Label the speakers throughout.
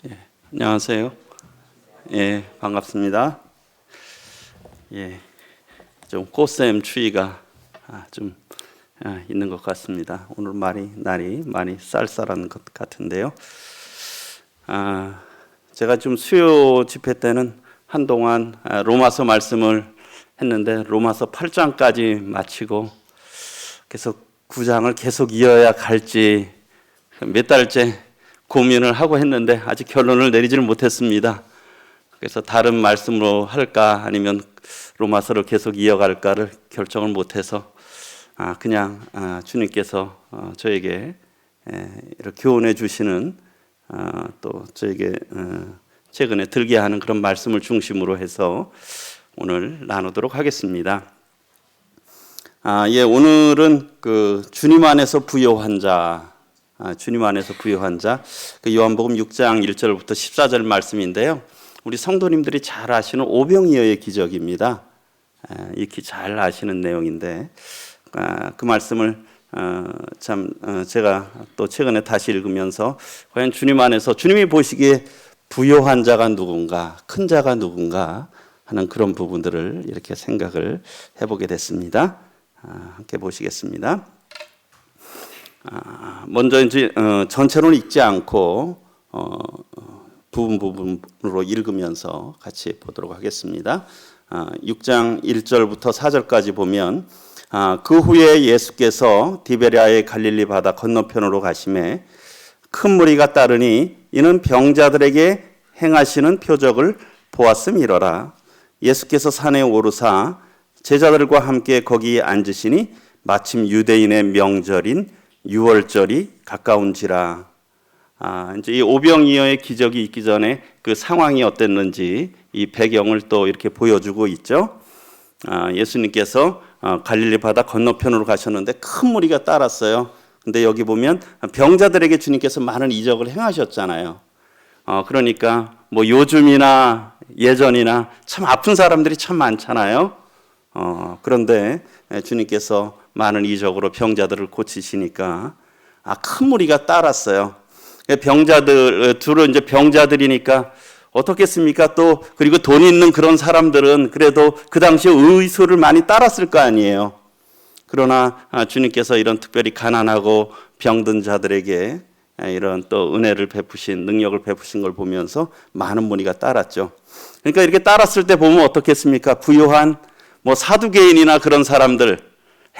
Speaker 1: 예, 안녕하세요. 예, 반갑습니다. 예, 좀 꽃샘 추위가 좀 있는 것 같습니다. 오늘 날이 많이 쌀쌀한 것 같은데요. 제가 좀 수요 집회 때는 한동안 로마서 말씀을 했는데 로마서 8장까지 마치고 계속 9장을 계속 이어야 갈지 몇 달째 고민을 하고 했는데 아직 결론을 내리지는 못했습니다. 그래서 다른 말씀으로 할까 아니면 로마서를 계속 이어갈까를 결정을 못해서 그냥 주님께서 저에게 이렇게 교훈해 주시는 또 저에게 최근에 들게 하는 그런 말씀을 중심으로 해서 오늘 나누도록 하겠습니다. 오늘은 그 주님 안에서 부요한 자, 주님 안에서 부요한 자, 그 요한복음 6장 1절부터 14절 말씀인데요. 우리 성도님들이 잘 아시는 오병이어의 기적입니다. 익히 잘 아시는 내용인데 그 말씀을 제가 또 최근에 다시 읽으면서 과연 주님 안에서 주님이 보시기에 부요한 자가 누군가, 큰 자가 누군가 하는 그런 부분들을 이렇게 생각을 해보게 됐습니다. 함께 보시겠습니다. 먼저 이제 전체로는 읽지 않고 부분으로 읽으면서 같이 보도록 하겠습니다. 6장 1절부터 4절까지 보면 그 후에 예수께서 디베랴의 갈릴리 바다 건너편으로 가시매 큰 무리가 따르니 이는 병자들에게 행하시는 표적을 보았음이로라. 예수께서 산에 오르사 제자들과 함께 거기 앉으시니 마침 유대인의 명절인 유월절이 가까운지라. 이제 이 오병이어의 기적이 있기 전에 그 상황이 어땠는지 이 배경을 또 이렇게 보여주고 있죠. 예수님께서 갈릴리 바다 건너편으로 가셨는데 큰 무리가 따랐어요. 근데 여기 보면 병자들에게 주님께서 많은 이적을 행하셨잖아요. 그러니까 뭐 요즘이나 예전이나 참 아픈 사람들이 참 많잖아요. 그런데 주님께서 많은 이적으로 병자들을 고치시니까 큰 무리가 따랐어요. 주로 이제 병자들이니까 어떻겠습니까? 또 그리고 돈 있는 그런 사람들은 그래도 그 당시에 의소를 많이 따랐을 거 아니에요. 그러나 주님께서 이런 특별히 가난하고 병든 자들에게 이런 또 은혜를 베푸신 능력을 베푸신 걸 보면서 많은 무리가 따랐죠. 그러니까 이렇게 따랐을 때 보면 어떻겠습니까? 부요한 뭐 사두개인이나 그런 사람들,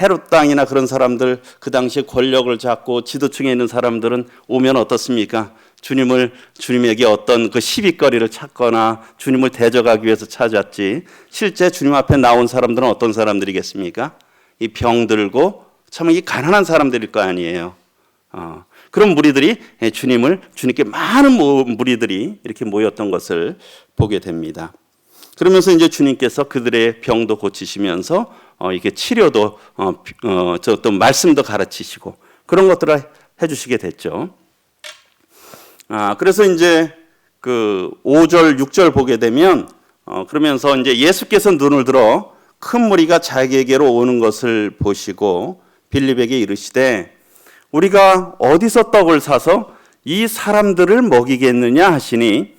Speaker 1: 헤롯 땅이나 그런 사람들, 그 당시에 권력을 잡고 지도층에 있는 사람들은 오면 어떻습니까? 주님에게 어떤 그 시비거리를 찾거나 주님을 대적하기 위해서 찾았지, 실제 주님 앞에 나온 사람들은 어떤 사람들이겠습니까? 이 병들고 참 이 가난한 사람들일 거 아니에요. 그런 무리들이 주님께 많은 무리들이 이렇게 모였던 것을 보게 됩니다. 그러면서 이제 주님께서 그들의 병도 고치시면서 이렇게 치료도 또 말씀도 가르치시고 그런 것들을 해주시게 됐죠. 그래서 이제 그 5절, 6절 보게 되면 그러면서 이제 예수께서 눈을 들어 큰 무리가 자기에게로 오는 것을 보시고 빌립에게 이르시되 우리가 어디서 떡을 사서 이 사람들을 먹이겠느냐 하시니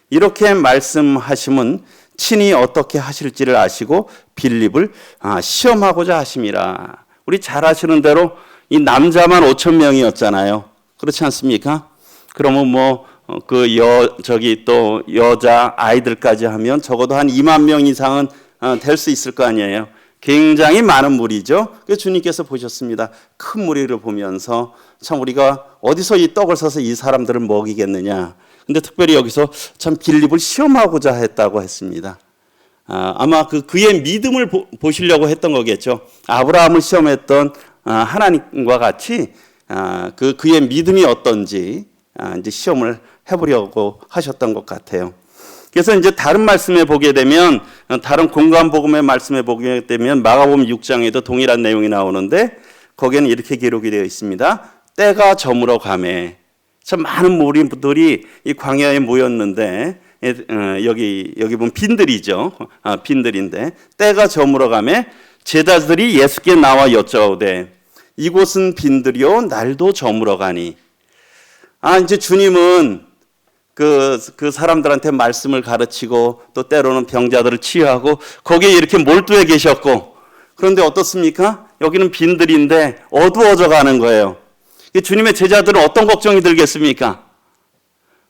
Speaker 1: 이렇게 말씀하심은 친히 어떻게 하실지를 아시고 빌립을 시험하고자 하심이라. 우리 잘 아시는 대로 이 남자만 5,000명이었잖아요. 그렇지 않습니까? 그러면 뭐 또 여자 아이들까지 하면 적어도 한 2만 명 이상은 될 수 있을 거 아니에요. 굉장히 많은 무리죠. 그래서 주님께서 보셨습니다. 큰 무리를 보면서 참 우리가 어디서 이 떡을 사서 이 사람들을 먹이겠느냐. 근데 특별히 여기서 참 빌립을 시험하고자 했다고 했습니다. 아마 그의 믿음을 보시려고 했던 거겠죠. 아브라함을 시험했던 하나님과 같이 그의 믿음이 어떤지 이제 시험을 해보려고 하셨던 것 같아요. 그래서 이제 다른 말씀에 보게 되면 다른 공간 복음의 말씀에 보게 되면 마가복음 6장에도 동일한 내용이 나오는데 거기에는 이렇게 기록이 되어 있습니다. 때가 저물어 가매. 참 많은 무리들이 이 광야에 모였는데 여기 보면 빈들이죠. 빈들인데 때가 저물어 가매 제자들이 예수께 나와 여짜오되 이곳은 빈들이요 날도 저물어 가니. 이제 주님은 그 사람들한테 말씀을 가르치고 또 때로는 병자들을 치유하고 거기에 이렇게 몰두해 계셨고, 그런데 어떻습니까? 여기는 빈들인데 어두워져 가는 거예요. 주님의 제자들은 어떤 걱정이 들겠습니까?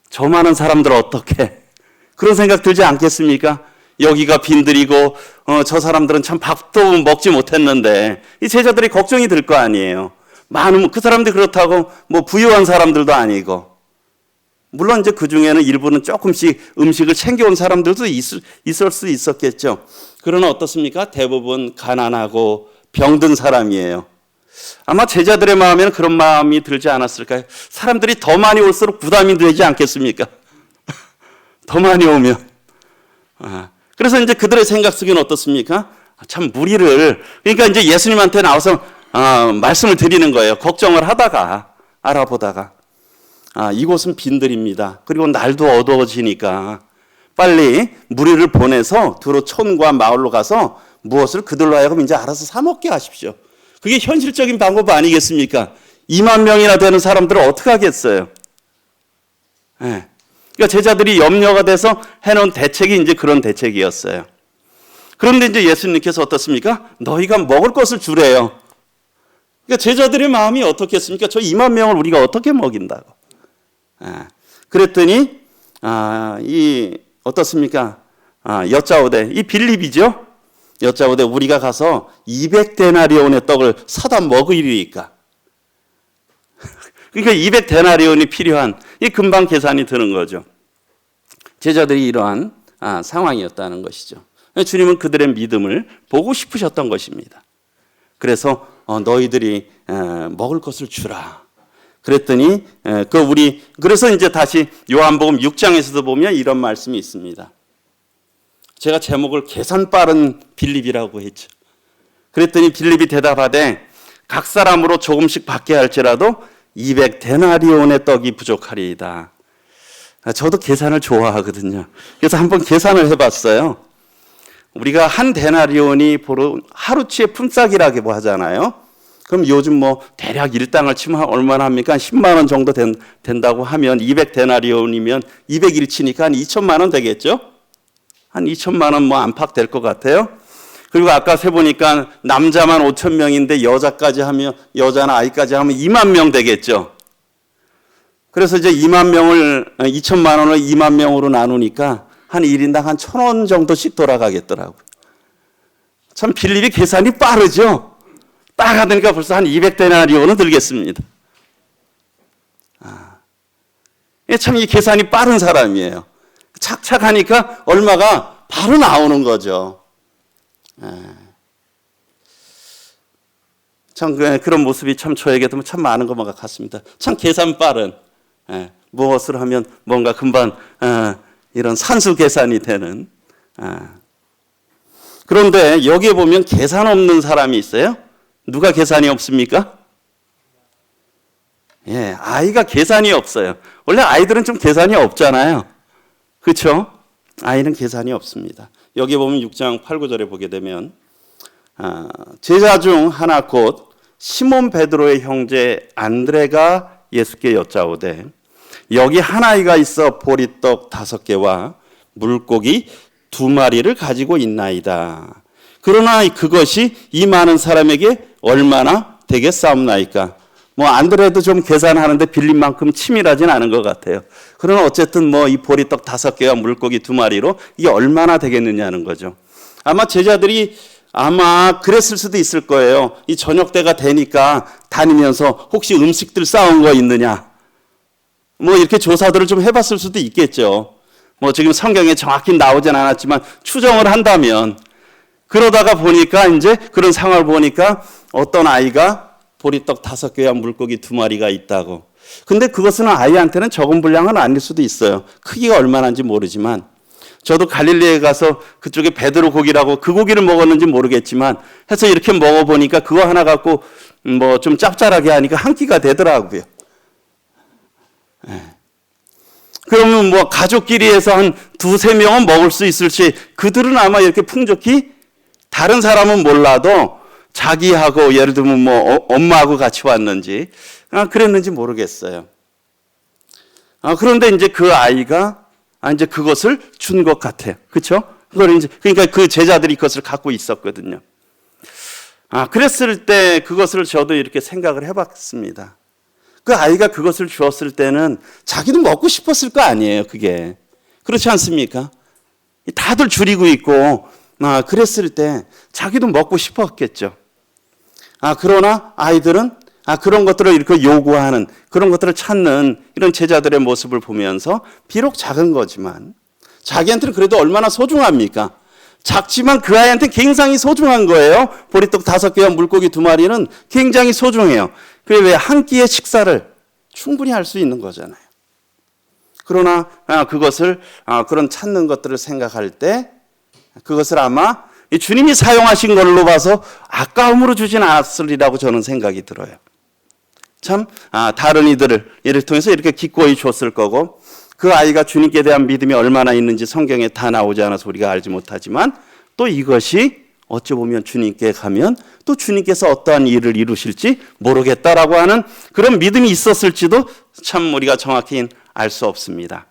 Speaker 1: 저 많은 사람들 어떻게? 그런 생각 들지 않겠습니까? 여기가 빈들이고 저 사람들은 참 밥도 먹지 못했는데, 이 제자들이 걱정이 들 거 아니에요. 많은 그 사람들이 그렇다고 뭐 부유한 사람들도 아니고, 물론 이제 그 중에는 일부는 조금씩 음식을 챙겨온 사람들도 있을 수 있었겠죠. 그러나 어떻습니까? 대부분 가난하고 병든 사람이에요. 아마 제자들의 마음에는 그런 마음이 들지 않았을까요? 사람들이 더 많이 올수록 부담이 되지 않겠습니까? 더 많이 오면. 그래서 이제 그들의 생각 속에는 어떻습니까? 참 무리를, 그러니까 이제 예수님한테 나와서 말씀을 드리는 거예요. 걱정을 하다가, 알아보다가. 이곳은 빈들입니다. 그리고 날도 어두워지니까 빨리 무리를 보내서 두로 촌과 마을로 가서 무엇을 그들로 하여금 이제 알아서 사 먹게 하십시오. 그게 현실적인 방법 아니겠습니까? 2만 명이나 되는 사람들을 어떻게 하겠어요? 네. 그러니까 제자들이 염려가 돼서 해놓은 대책이 이제 그런 대책이었어요. 그런데 이제 예수님께서 어떻습니까? 너희가 먹을 것을 주래요. 그러니까 제자들의 마음이 어떻겠습니까? 저 2만 명을 우리가 어떻게 먹인다고? 그랬더니 어떻습니까? 여짜오되, 이 빌립이죠? 여짜오되 우리가 가서 200데나리온의 떡을 사다 먹으리까? 그러니까 200데나리온이 필요한, 이 금방 계산이 드는 거죠. 제자들이 이러한 상황이었다는 것이죠. 주님은 그들의 믿음을 보고 싶으셨던 것입니다. 그래서 너희들이 먹을 것을 주라. 그랬더니 그래서 이제 다시 요한복음 6장에서도 보면 이런 말씀이 있습니다. 제가 제목을 계산 빠른 빌립이라고 했죠. 그랬더니 빌립이 대답하되 각 사람으로 조금씩 받게 할지라도 200데나리온의 떡이 부족하리이다. 저도 계산을 좋아하거든요. 그래서 한번 계산을 해봤어요. 우리가 한 데나리온이 하루치의 품삯이라고 하잖아요. 그럼 요즘 뭐 대략 일당을 치면 얼마나 합니까? 10만 원 정도 된다고 하면 200데나리온이면 200일치니까 한 2천만 원 되겠죠? 한 2천만 원 뭐 안팎 될 것 같아요. 그리고 아까 세보니까 남자만 5천 명인데 여자나 아이까지 하면 2만 명 되겠죠. 그래서 이제 2천만 원을 2만 명으로 나누니까 한 1인당 한 1,000원 정도씩 돌아가겠더라고요. 참 빌립이 계산이 빠르죠. 딱 하니까 벌써 한 200데나리온은 들겠습니다. 참 이 계산이 빠른 사람이에요. 착착 하니까 얼마가 바로 나오는 거죠. 참 그런 모습이 참 저에게도 참 많은 것만 같습니다. 참 계산 빠른, 무엇을 하면 뭔가 금방 이런 산수 계산이 되는. 그런데 여기에 보면 계산 없는 사람이 있어요. 누가 계산이 없습니까? 아이가 계산이 없어요. 원래 아이들은 좀 계산이 없잖아요. 그렇죠? 아이는 계산이 없습니다. 여기 보면 6장 8, 9절에 보게 되면 제자 중 하나 곧 시몬 베드로의 형제 안드레가 예수께 여짜오되 여기 한 아이가 있어 보리떡 5개와 물고기 2마리를 가지고 있나이다. 그러나 그것이 이 많은 사람에게 얼마나 되겠사옵나이까? 뭐 안드레도 좀 계산하는데 빌립만큼 치밀하진 않은 것 같아요. 그러나 어쨌든 뭐 이 보리떡 5개와 물고기 2마리로 이게 얼마나 되겠느냐는 거죠. 아마 제자들이 그랬을 수도 있을 거예요. 이 저녁 때가 되니까 다니면서 혹시 음식들 싸운 거 있느냐? 뭐 이렇게 조사들을 좀 해봤을 수도 있겠죠. 뭐 지금 성경에 정확히 나오진 않았지만 추정을 한다면, 그러다가 보니까 이제 그런 상황을 보니까 어떤 아이가 보리떡 5개와 물고기 2마리가 있다고. 근데 그것은 아이한테는 적은 분량은 아닐 수도 있어요. 크기가 얼마나인지 모르지만. 저도 갈릴리에 가서 그쪽에 베드로 고기라고 그 고기를 먹었는지 모르겠지만 해서 이렇게 먹어보니까 그거 하나 갖고 뭐 좀 짭짤하게 하니까 한 끼가 되더라고요. 그러면 뭐 가족끼리 해서 한 2-3명은 먹을 수 있을지, 그들은 아마 이렇게 풍족히, 다른 사람은 몰라도 자기하고 예를 들면 뭐 엄마하고 같이 왔는지 그랬는지 모르겠어요. 그런데 이제 그 아이가 이제 그것을 준 것 같아요. 그렇죠? 그걸 이제 그러니까 그 제자들이 그것을 갖고 있었거든요. 그랬을 때 그것을 저도 이렇게 생각을 해봤습니다. 그 아이가 그것을 주었을 때는 자기도 먹고 싶었을 거 아니에요, 그게. 그렇지 않습니까? 다들 줄이고 있고, 그랬을 때 자기도 먹고 싶었겠죠. 그러나 아이들은 그런 것들을 이렇게 요구하는, 그런 것들을 찾는 이런 제자들의 모습을 보면서 비록 작은 거지만 자기한테는 그래도 얼마나 소중합니까? 작지만 그 아이한테 굉장히 소중한 거예요. 보리떡 5개와 물고기 2마리는 굉장히 소중해요. 그게 왜 한 끼의 식사를 충분히 할 수 있는 거잖아요. 그러나 그것을 그런 찾는 것들을 생각할 때 그것을 아마 주님이 사용하신 걸로 봐서 아까움으로 주진 않았으리라고 저는 생각이 들어요. 참 다른 이를 통해서 이렇게 기꺼이 줬을 거고, 그 아이가 주님께 대한 믿음이 얼마나 있는지 성경에 다 나오지 않아서 우리가 알지 못하지만, 또 이것이 어찌 보면 주님께 가면 또 주님께서 어떠한 일을 이루실지 모르겠다라고 하는 그런 믿음이 있었을지도 참 우리가 정확히 알 수 없습니다.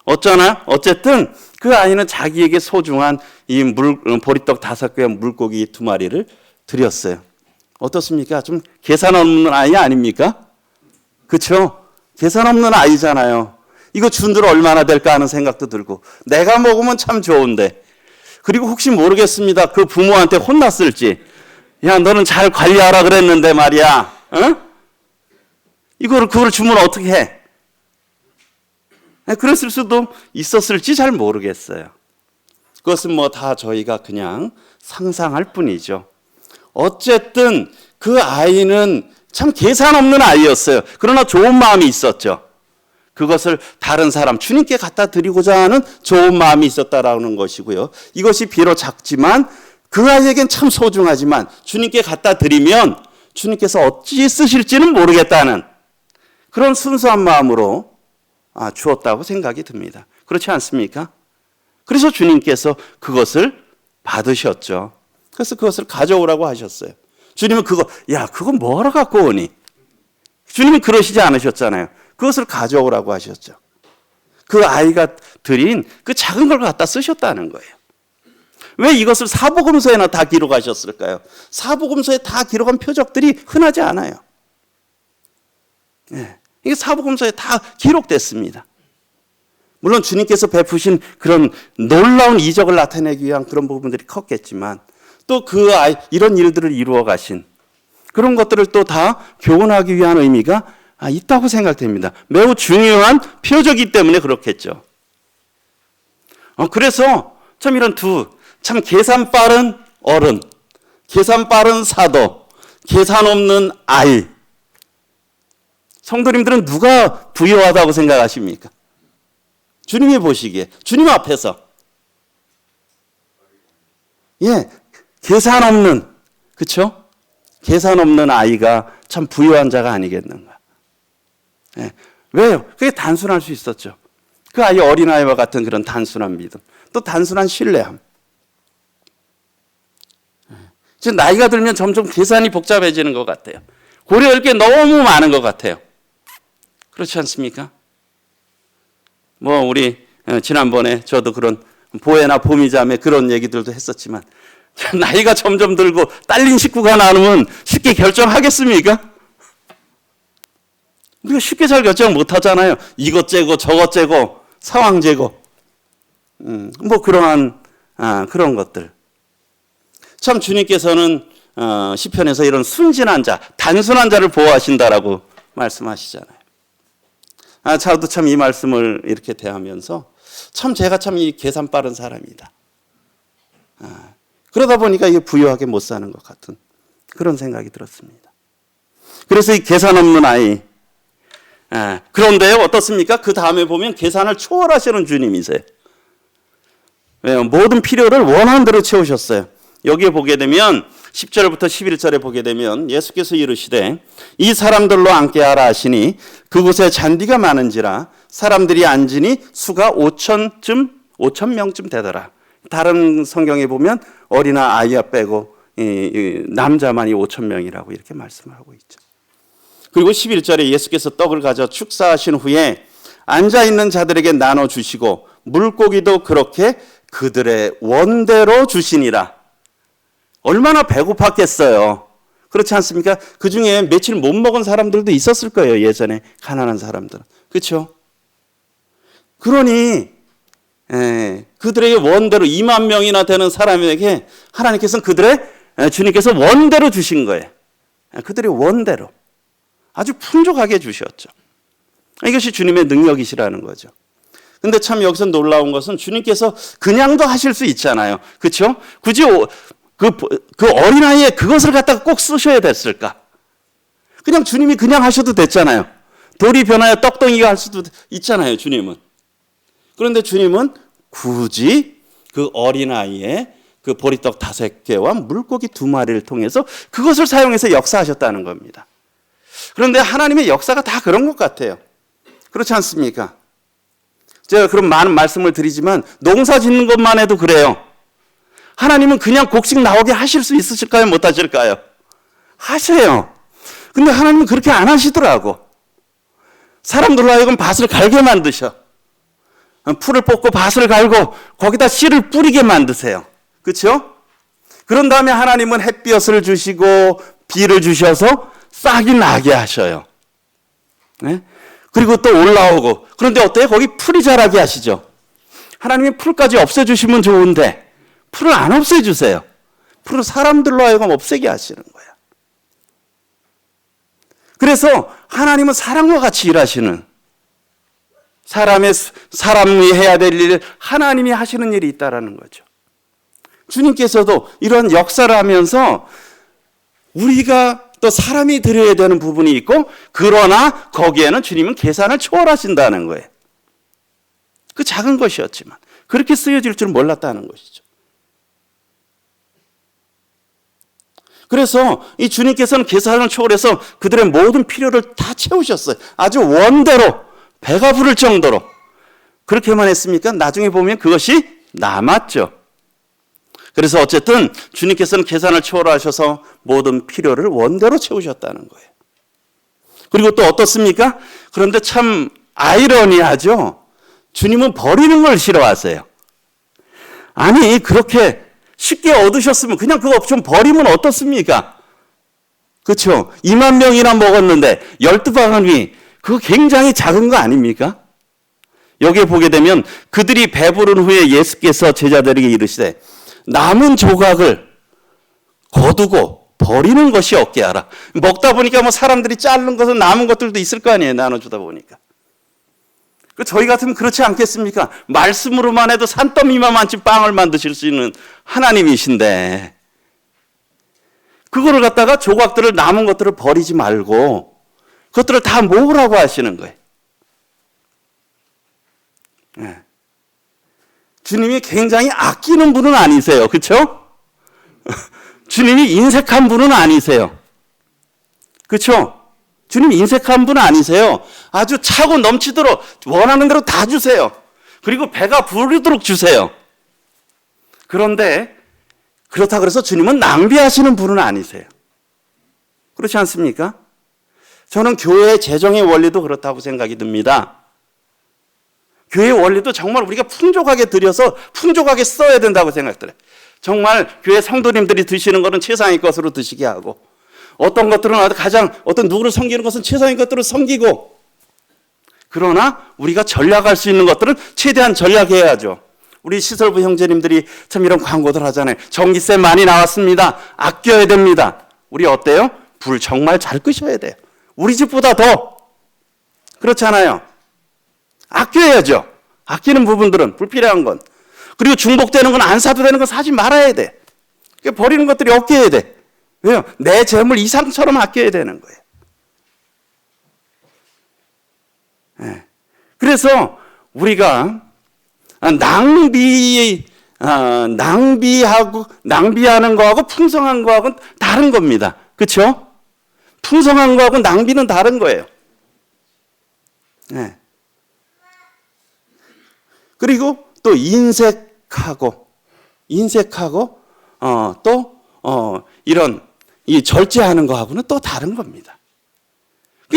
Speaker 1: 어쨌든 그 아이는 자기에게 소중한 이 보리떡 5개와 물고기 2마리를 드렸어요. 어떻습니까? 좀 계산 없는 아이 아닙니까? 그렇죠? 계산 없는 아이잖아요. 이거 준들 얼마나 될까 하는 생각도 들고, 내가 먹으면 참 좋은데, 그리고 혹시 모르겠습니다. 그 부모한테 혼났을지. 야, 너는 잘 관리하라 그랬는데 말이야. 그걸 주면 어떻게 해? 그랬을 수도 있었을지 잘 모르겠어요. 그것은 다 저희가 그냥 상상할 뿐이죠. 어쨌든 그 아이는 참 계산 없는 아이였어요. 그러나 좋은 마음이 있었죠. 그것을 다른 사람, 주님께 갖다 드리고자 하는 좋은 마음이 있었다라는 것이고요. 이것이 비록 작지만 그 아이에겐 참 소중하지만 주님께 갖다 드리면 주님께서 어찌 쓰실지는 모르겠다는 그런 순수한 마음으로 주었다고 생각이 듭니다. 그렇지 않습니까? 그래서 주님께서 그것을 받으셨죠. 그래서 그것을 가져오라고 하셨어요. 주님은 그거 뭐하러 갖고 오니? 주님이 그러시지 않으셨잖아요. 그것을 가져오라고 하셨죠. 그 아이가 드린 그 작은 걸 갖다 쓰셨다는 거예요. 왜 이것을 사복음서에나 다 기록하셨을까요? 사복음서에 다 기록한 표적들이 흔하지 않아요. 이게 사복음서에 다 기록됐습니다. 물론 주님께서 베푸신 그런 놀라운 이적을 나타내기 위한 그런 부분들이 컸겠지만, 또 그 아이, 이런 일들을 이루어 가신 그런 것들을 또 다 교훈하기 위한 의미가 있다고 생각됩니다. 매우 중요한 표적이기 때문에 그렇겠죠. 그래서 참 이런 참 계산 빠른 어른, 계산 빠른 사도, 계산 없는 아이. 성도님들은 누가 부유하다고 생각하십니까? 주님이 보시기에, 주님 앞에서. 계산 없는, 그렇죠? 계산 없는 아이가 참 부유한 자가 아니겠는가. 왜요? 그게 단순할 수 있었죠. 그 아이 어린아이와 같은 그런 단순한 믿음, 또 단순한 신뢰함. 지금 나이가 들면 점점 계산이 복잡해지는 것 같아요. 고려할 게 너무 많은 것 같아요. 그렇지 않습니까? 우리 지난번에 저도 그런 보혜나 보미자매 그런 얘기들도 했었지만, 나이가 점점 들고 딸린 식구가 나누면 쉽게 결정하겠습니까? 우리가 쉽게 잘 결정 못 하잖아요. 이것 재고 저것 재고 상황 재고 그러한 그런 것들. 참 주님께서는 시편에서 이런 순진한 자, 단순한 자를 보호하신다라고 말씀하시잖아요. 저도 참 이 말씀을 이렇게 대하면서 참 제가 참 이 계산 빠른 사람이다. 그러다 보니까 이게 부유하게 못 사는 것 같은 그런 생각이 들었습니다. 그래서 이 계산 없는 아이. 그런데요, 어떻습니까? 그 다음에 보면 계산을 초월하시는 주님이세요. 왜요? 모든 필요를 원하는 대로 채우셨어요. 여기에 보게 되면 10절부터 11절에 보게 되면 예수께서 이르시되 이 사람들로 앉게 하라 하시니 그곳에 잔디가 많은지라 사람들이 앉으니 수가 5,000명쯤 되더라. 다른 성경에 보면 어린아 아이야 빼고 남자만이 5,000명이라고 이렇게 말씀을 하고 있죠. 그리고 11절에 예수께서 떡을 가져 축사하신 후에 앉아있는 자들에게 나눠주시고 물고기도 그렇게 그들의 원대로 주시니라. 얼마나 배고팠겠어요. 그렇지 않습니까? 그 중에 며칠 못 먹은 사람들도 있었을 거예요. 예전에 가난한 사람들은. 그렇죠? 그러니 그들에게 원대로 2만 명이나 되는 사람에게 하나님께서는 주님께서 원대로 주신 거예요. 그들의 원대로 아주 풍족하게 주셨죠. 이것이 주님의 능력이시라는 거죠. 근데 참 여기서 놀라운 것은 주님께서 그냥도 하실 수 있잖아요. 그렇죠? 굳이 그 어린아이의 그것을 갖다가 꼭 쓰셔야 됐을까? 그냥 주님이 그냥 하셔도 됐잖아요. 돌이 변하여 떡덩이가 할 수도 있잖아요, 주님은. 그런데 주님은 굳이 그 어린아이의 그 보리떡 5개와 물고기 2마리를 통해서 그것을 사용해서 역사하셨다는 겁니다. 그런데 하나님의 역사가 다 그런 것 같아요. 그렇지 않습니까? 제가 그런 많은 말씀을 드리지만 농사 짓는 것만 해도 그래요. 하나님은 그냥 곡식 나오게 하실 수 있으실까요? 못 하실까요? 하세요. 근데 하나님은 그렇게 안 하시더라고. 사람들로 하여금 밭을 갈게 만드셔. 풀을 뽑고 밭을 갈고 거기다 씨를 뿌리게 만드세요. 그렇죠? 그런 다음에 하나님은 햇볕을 주시고 비를 주셔서 싹이 나게 하셔요. 네? 그리고 또 올라오고. 그런데 어때요? 거기 풀이 자라게 하시죠. 하나님이 풀까지 없애주시면 좋은데 풀을 안 없애주세요. 풀은 사람들로 하여금 없애게 하시는 거예요. 그래서 하나님은 사람과 같이 일하시는, 사람이 해야 될 일을 하나님이 하시는 일이 있다라는 거죠. 주님께서도 이런 역사를 하면서 우리가 또 사람이 드려야 되는 부분이 있고, 그러나 거기에는 주님은 계산을 초월하신다는 거예요. 그 작은 것이었지만 그렇게 쓰여질 줄 몰랐다는 것이죠. 그래서 이 주님께서는 계산을 초월해서 그들의 모든 필요를 다 채우셨어요. 아주 원대로 배가 부를 정도로. 그렇게만 했습니까? 나중에 보면 그것이 남았죠. 그래서 어쨌든 주님께서는 계산을 초월하셔서 모든 필요를 원대로 채우셨다는 거예요. 그리고 또 어떻습니까? 그런데 참 아이러니하죠. 주님은 버리는 걸 싫어하세요. 아니, 그렇게 쉽게 얻으셨으면 그냥 그거 좀 버리면 어떻습니까? 그렇죠? 2만 명이나 먹었는데 12바구니, 그거 굉장히 작은 거 아닙니까? 여기에 보게 되면 그들이 배부른 후에 예수께서 제자들에게 이르시되 남은 조각을 거두고 버리는 것이 없게 하라. 먹다 보니까 뭐 사람들이 자른 것은 남은 것들도 있을 거 아니에요. 나눠주다 보니까. 저희 같으면 그렇지 않겠습니까? 말씀으로만 해도 산더미만치 빵을 만드실 수 있는 하나님이신데 그거를 갖다가 조각들을, 남은 것들을 버리지 말고 그것들을 다 모으라고 하시는 거예요. 네. 주님이 굉장히 아끼는 분은 아니세요. 그렇죠? 주님이 인색한 분은 아니세요. 그렇죠? 주님 인색한 분은 아니세요. 아주 차고 넘치도록 원하는 대로 다 주세요. 그리고 배가 부르도록 주세요. 그런데 그렇다고 해서 주님은 낭비하시는 분은 아니세요. 그렇지 않습니까? 저는 교회의 재정의 원리도 그렇다고 생각이 듭니다. 교회의 원리도 정말 우리가 풍족하게 드려서 풍족하게 써야 된다고 생각들어요. 정말 교회 성도님들이 드시는 것은 최상의 것으로 드시게 하고, 어떤 것들은 어떤 누구를 섬기는 것은 최상의 것들을 섬기고, 그러나 우리가 전략할 수 있는 것들은 최대한 전략해야죠. 우리 시설부 형제님들이 참 이런 광고들 하잖아요. 전기세 많이 나왔습니다. 아껴야 됩니다. 우리 어때요? 불 정말 잘 끄셔야 돼요. 우리 집보다 더. 그렇잖아요. 아껴야죠. 아끼는 부분들은, 불필요한 건. 그리고 중복되는 건, 안 사도 되는 건 사지 말아야 돼. 버리는 것들이 없게 돼. 왜요? 내 재물 이상처럼 아껴야 되는 거예요. 네. 그래서 우리가 낭비하는 거하고 풍성한 거하고는 다른 겁니다. 그렇죠? 풍성한 거하고 낭비는 다른 거예요. 네. 그리고 또 인색하고 이런 이 절제하는 거하고는 또 다른 겁니다.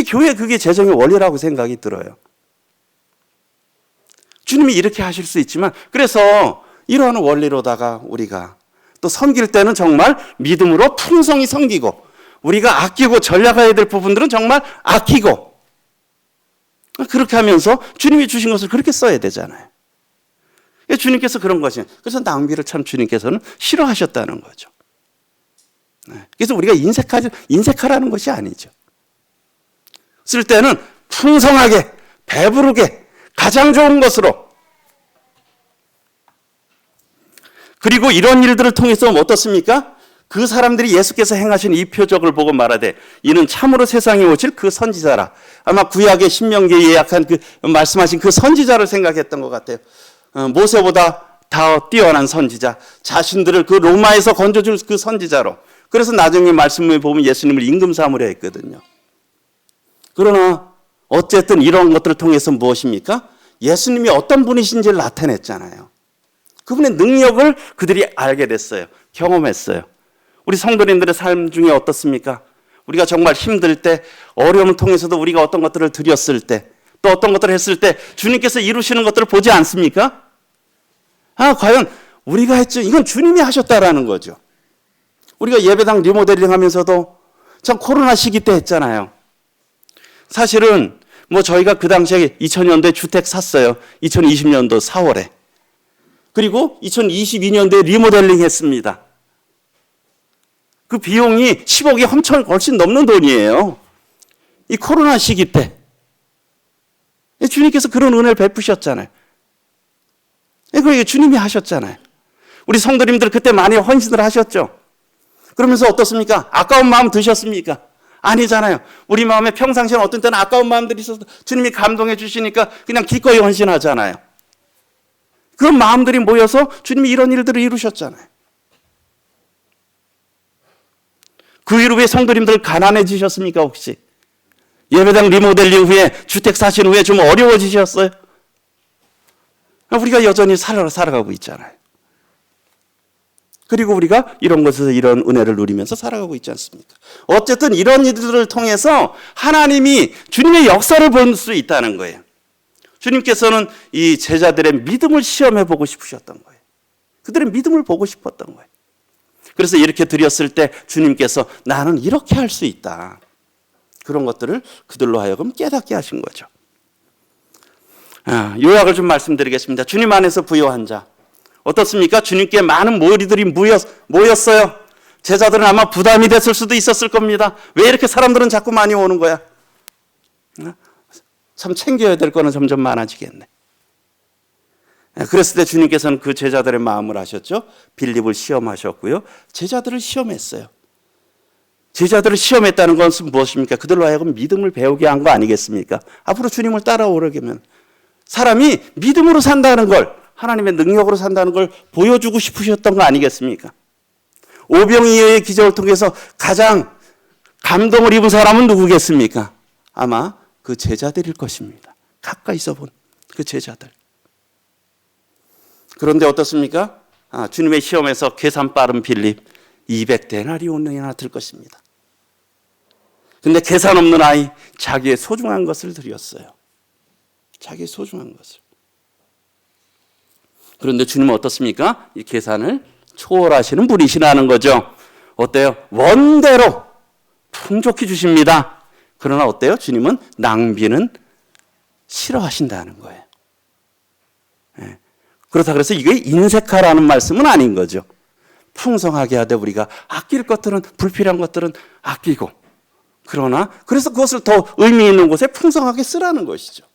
Speaker 1: 교회 그게 재정의 원리라고 생각이 들어요. 주님이 이렇게 하실 수 있지만, 그래서 이러한 원리로다가 우리가 또 섬길 때는 정말 믿음으로 풍성히 섬기고, 우리가 아끼고 전략해야 될 부분들은 정말 아끼고, 그렇게 하면서 주님이 주신 것을 그렇게 써야 되잖아요. 주님께서 그런 것이에요. 그래서 낭비를 참 주님께서는 싫어하셨다는 거죠. 그래서 우리가 인색하라는 것이 아니죠. 쓸 때는 풍성하게, 배부르게, 가장 좋은 것으로. 그리고 이런 일들을 통해서 어떻습니까? 그 사람들이 예수께서 행하신 이 표적을 보고 말하되 이는 참으로 세상에 오실 그 선지자라. 아마 구약의 신명기에 예약한 그 말씀하신 그 선지자를 생각했던 것 같아요. 모세보다 더 뛰어난 선지자, 자신들을 그 로마에서 건져줄 그 선지자로. 그래서 나중에 말씀을 보면 예수님을 임금 삼으려 했거든요. 그러나 어쨌든 이런 것들을 통해서 무엇입니까? 예수님이 어떤 분이신지를 나타냈잖아요. 그분의 능력을 그들이 알게 됐어요. 경험했어요. 우리 성도님들의 삶 중에 어떻습니까? 우리가 정말 힘들 때, 어려움을 통해서도 우리가 어떤 것들을 드렸을 때, 또 어떤 것들을 했을 때 주님께서 이루시는 것들을 보지 않습니까? 과연 우리가 했죠. 이건 주님이 하셨다라는 거죠. 우리가 예배당 리모델링 하면서도 참 코로나 시기 때 했잖아요. 사실은 저희가 그 당시에 2000년도에 주택 샀어요. 2020년도 4월에. 그리고 2022년도에 리모델링 했습니다. 그 비용이 10억이 훨씬 넘는 돈이에요. 이 코로나 시기 때. 주님께서 그런 은혜를 베푸셨잖아요. 그게 주님이 하셨잖아요. 우리 성도님들 그때 많이 헌신을 하셨죠. 그러면서 어떻습니까? 아까운 마음 드셨습니까? 아니잖아요. 우리 마음에 평상시에 어떤 때는 아까운 마음들이 있어서 주님이 감동해 주시니까 그냥 기꺼이 헌신하잖아요. 그런 마음들이 모여서 주님이 이런 일들을 이루셨잖아요. 그 이후로 왜 성도님들 가난해지셨습니까 혹시? 예배당 리모델링 후에, 주택 사신 후에 좀 어려워지셨어요? 우리가 여전히 살아가고 있잖아요. 그리고 우리가 이런 것에서 이런 은혜를 누리면서 살아가고 있지 않습니까? 어쨌든 이런 일들을 통해서 하나님이 주님의 역사를 볼 수 있다는 거예요. 주님께서는 이 제자들의 믿음을 시험해 보고 싶으셨던 거예요. 그들의 믿음을 보고 싶었던 거예요. 그래서 이렇게 드렸을 때 주님께서 나는 이렇게 할 수 있다. 그런 것들을 그들로 하여금 깨닫게 하신 거죠. 요약을 좀 말씀드리겠습니다. 주님 안에서 부요한 자. 어떻습니까? 주님께 많은 무리들이 모였어요. 제자들은 아마 부담이 됐을 수도 있었을 겁니다. 왜 이렇게 사람들은 자꾸 많이 오는 거야? 참 챙겨야 될 거는 점점 많아지겠네. 그랬을 때 주님께서는 그 제자들의 마음을 아셨죠. 빌립을 시험하셨고요. 제자들을 시험했어요. 제자들을 시험했다는 것은 무엇입니까? 그들로 하여금 믿음을 배우게 한 거 아니겠습니까? 앞으로 주님을 따라오려면 사람이 믿음으로 산다는 걸, 하나님의 능력으로 산다는 걸 보여주고 싶으셨던 거 아니겠습니까? 오병이어의 기적을 통해서 가장 감동을 입은 사람은 누구겠습니까? 아마 그 제자들일 것입니다. 가까이서 본 그 제자들. 그런데 어떻습니까? 주님의 시험에서 계산 빠른 빌립 200데나리온이나 들 것입니다. 근데 계산 없는 아이, 자기의 소중한 것을 드렸어요. 자기의 소중한 것을. 그런데 주님은 어떻습니까? 이 계산을 초월하시는 분이시라는 거죠. 어때요? 원대로 풍족히 주십니다. 그러나 어때요? 주님은 낭비는 싫어하신다는 거예요. 그렇다 그래서 이게 인색하라는 말씀은 아닌 거죠. 풍성하게 하되 우리가 아낄 것들은, 불필요한 것들은 아끼고, 그러나 그래서 그것을 더 의미 있는 곳에 풍성하게 쓰라는 것이죠.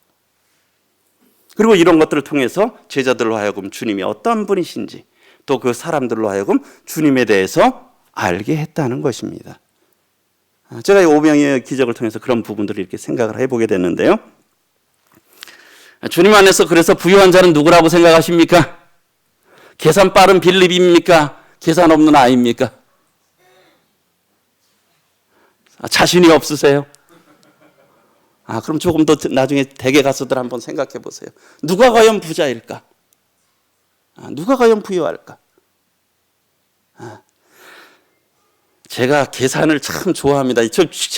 Speaker 1: 그리고 이런 것들을 통해서 제자들로 하여금 주님이 어떤 분이신지, 또 그 사람들로 하여금 주님에 대해서 알게 했다는 것입니다. 제가 이 오병이어의 기적을 통해서 그런 부분들을 이렇게 생각을 해보게 됐는데요. 주님 안에서 그래서 부유한 자는 누구라고 생각하십니까? 계산 빠른 빌립입니까? 계산 없는 아이입니까? 자신이 없으세요? 그럼 조금 더 나중에 댁에 가서들 한번 생각해 보세요. 누가 과연 부자일까? 누가 과연 부유할까? 제가 계산을 참 좋아합니다.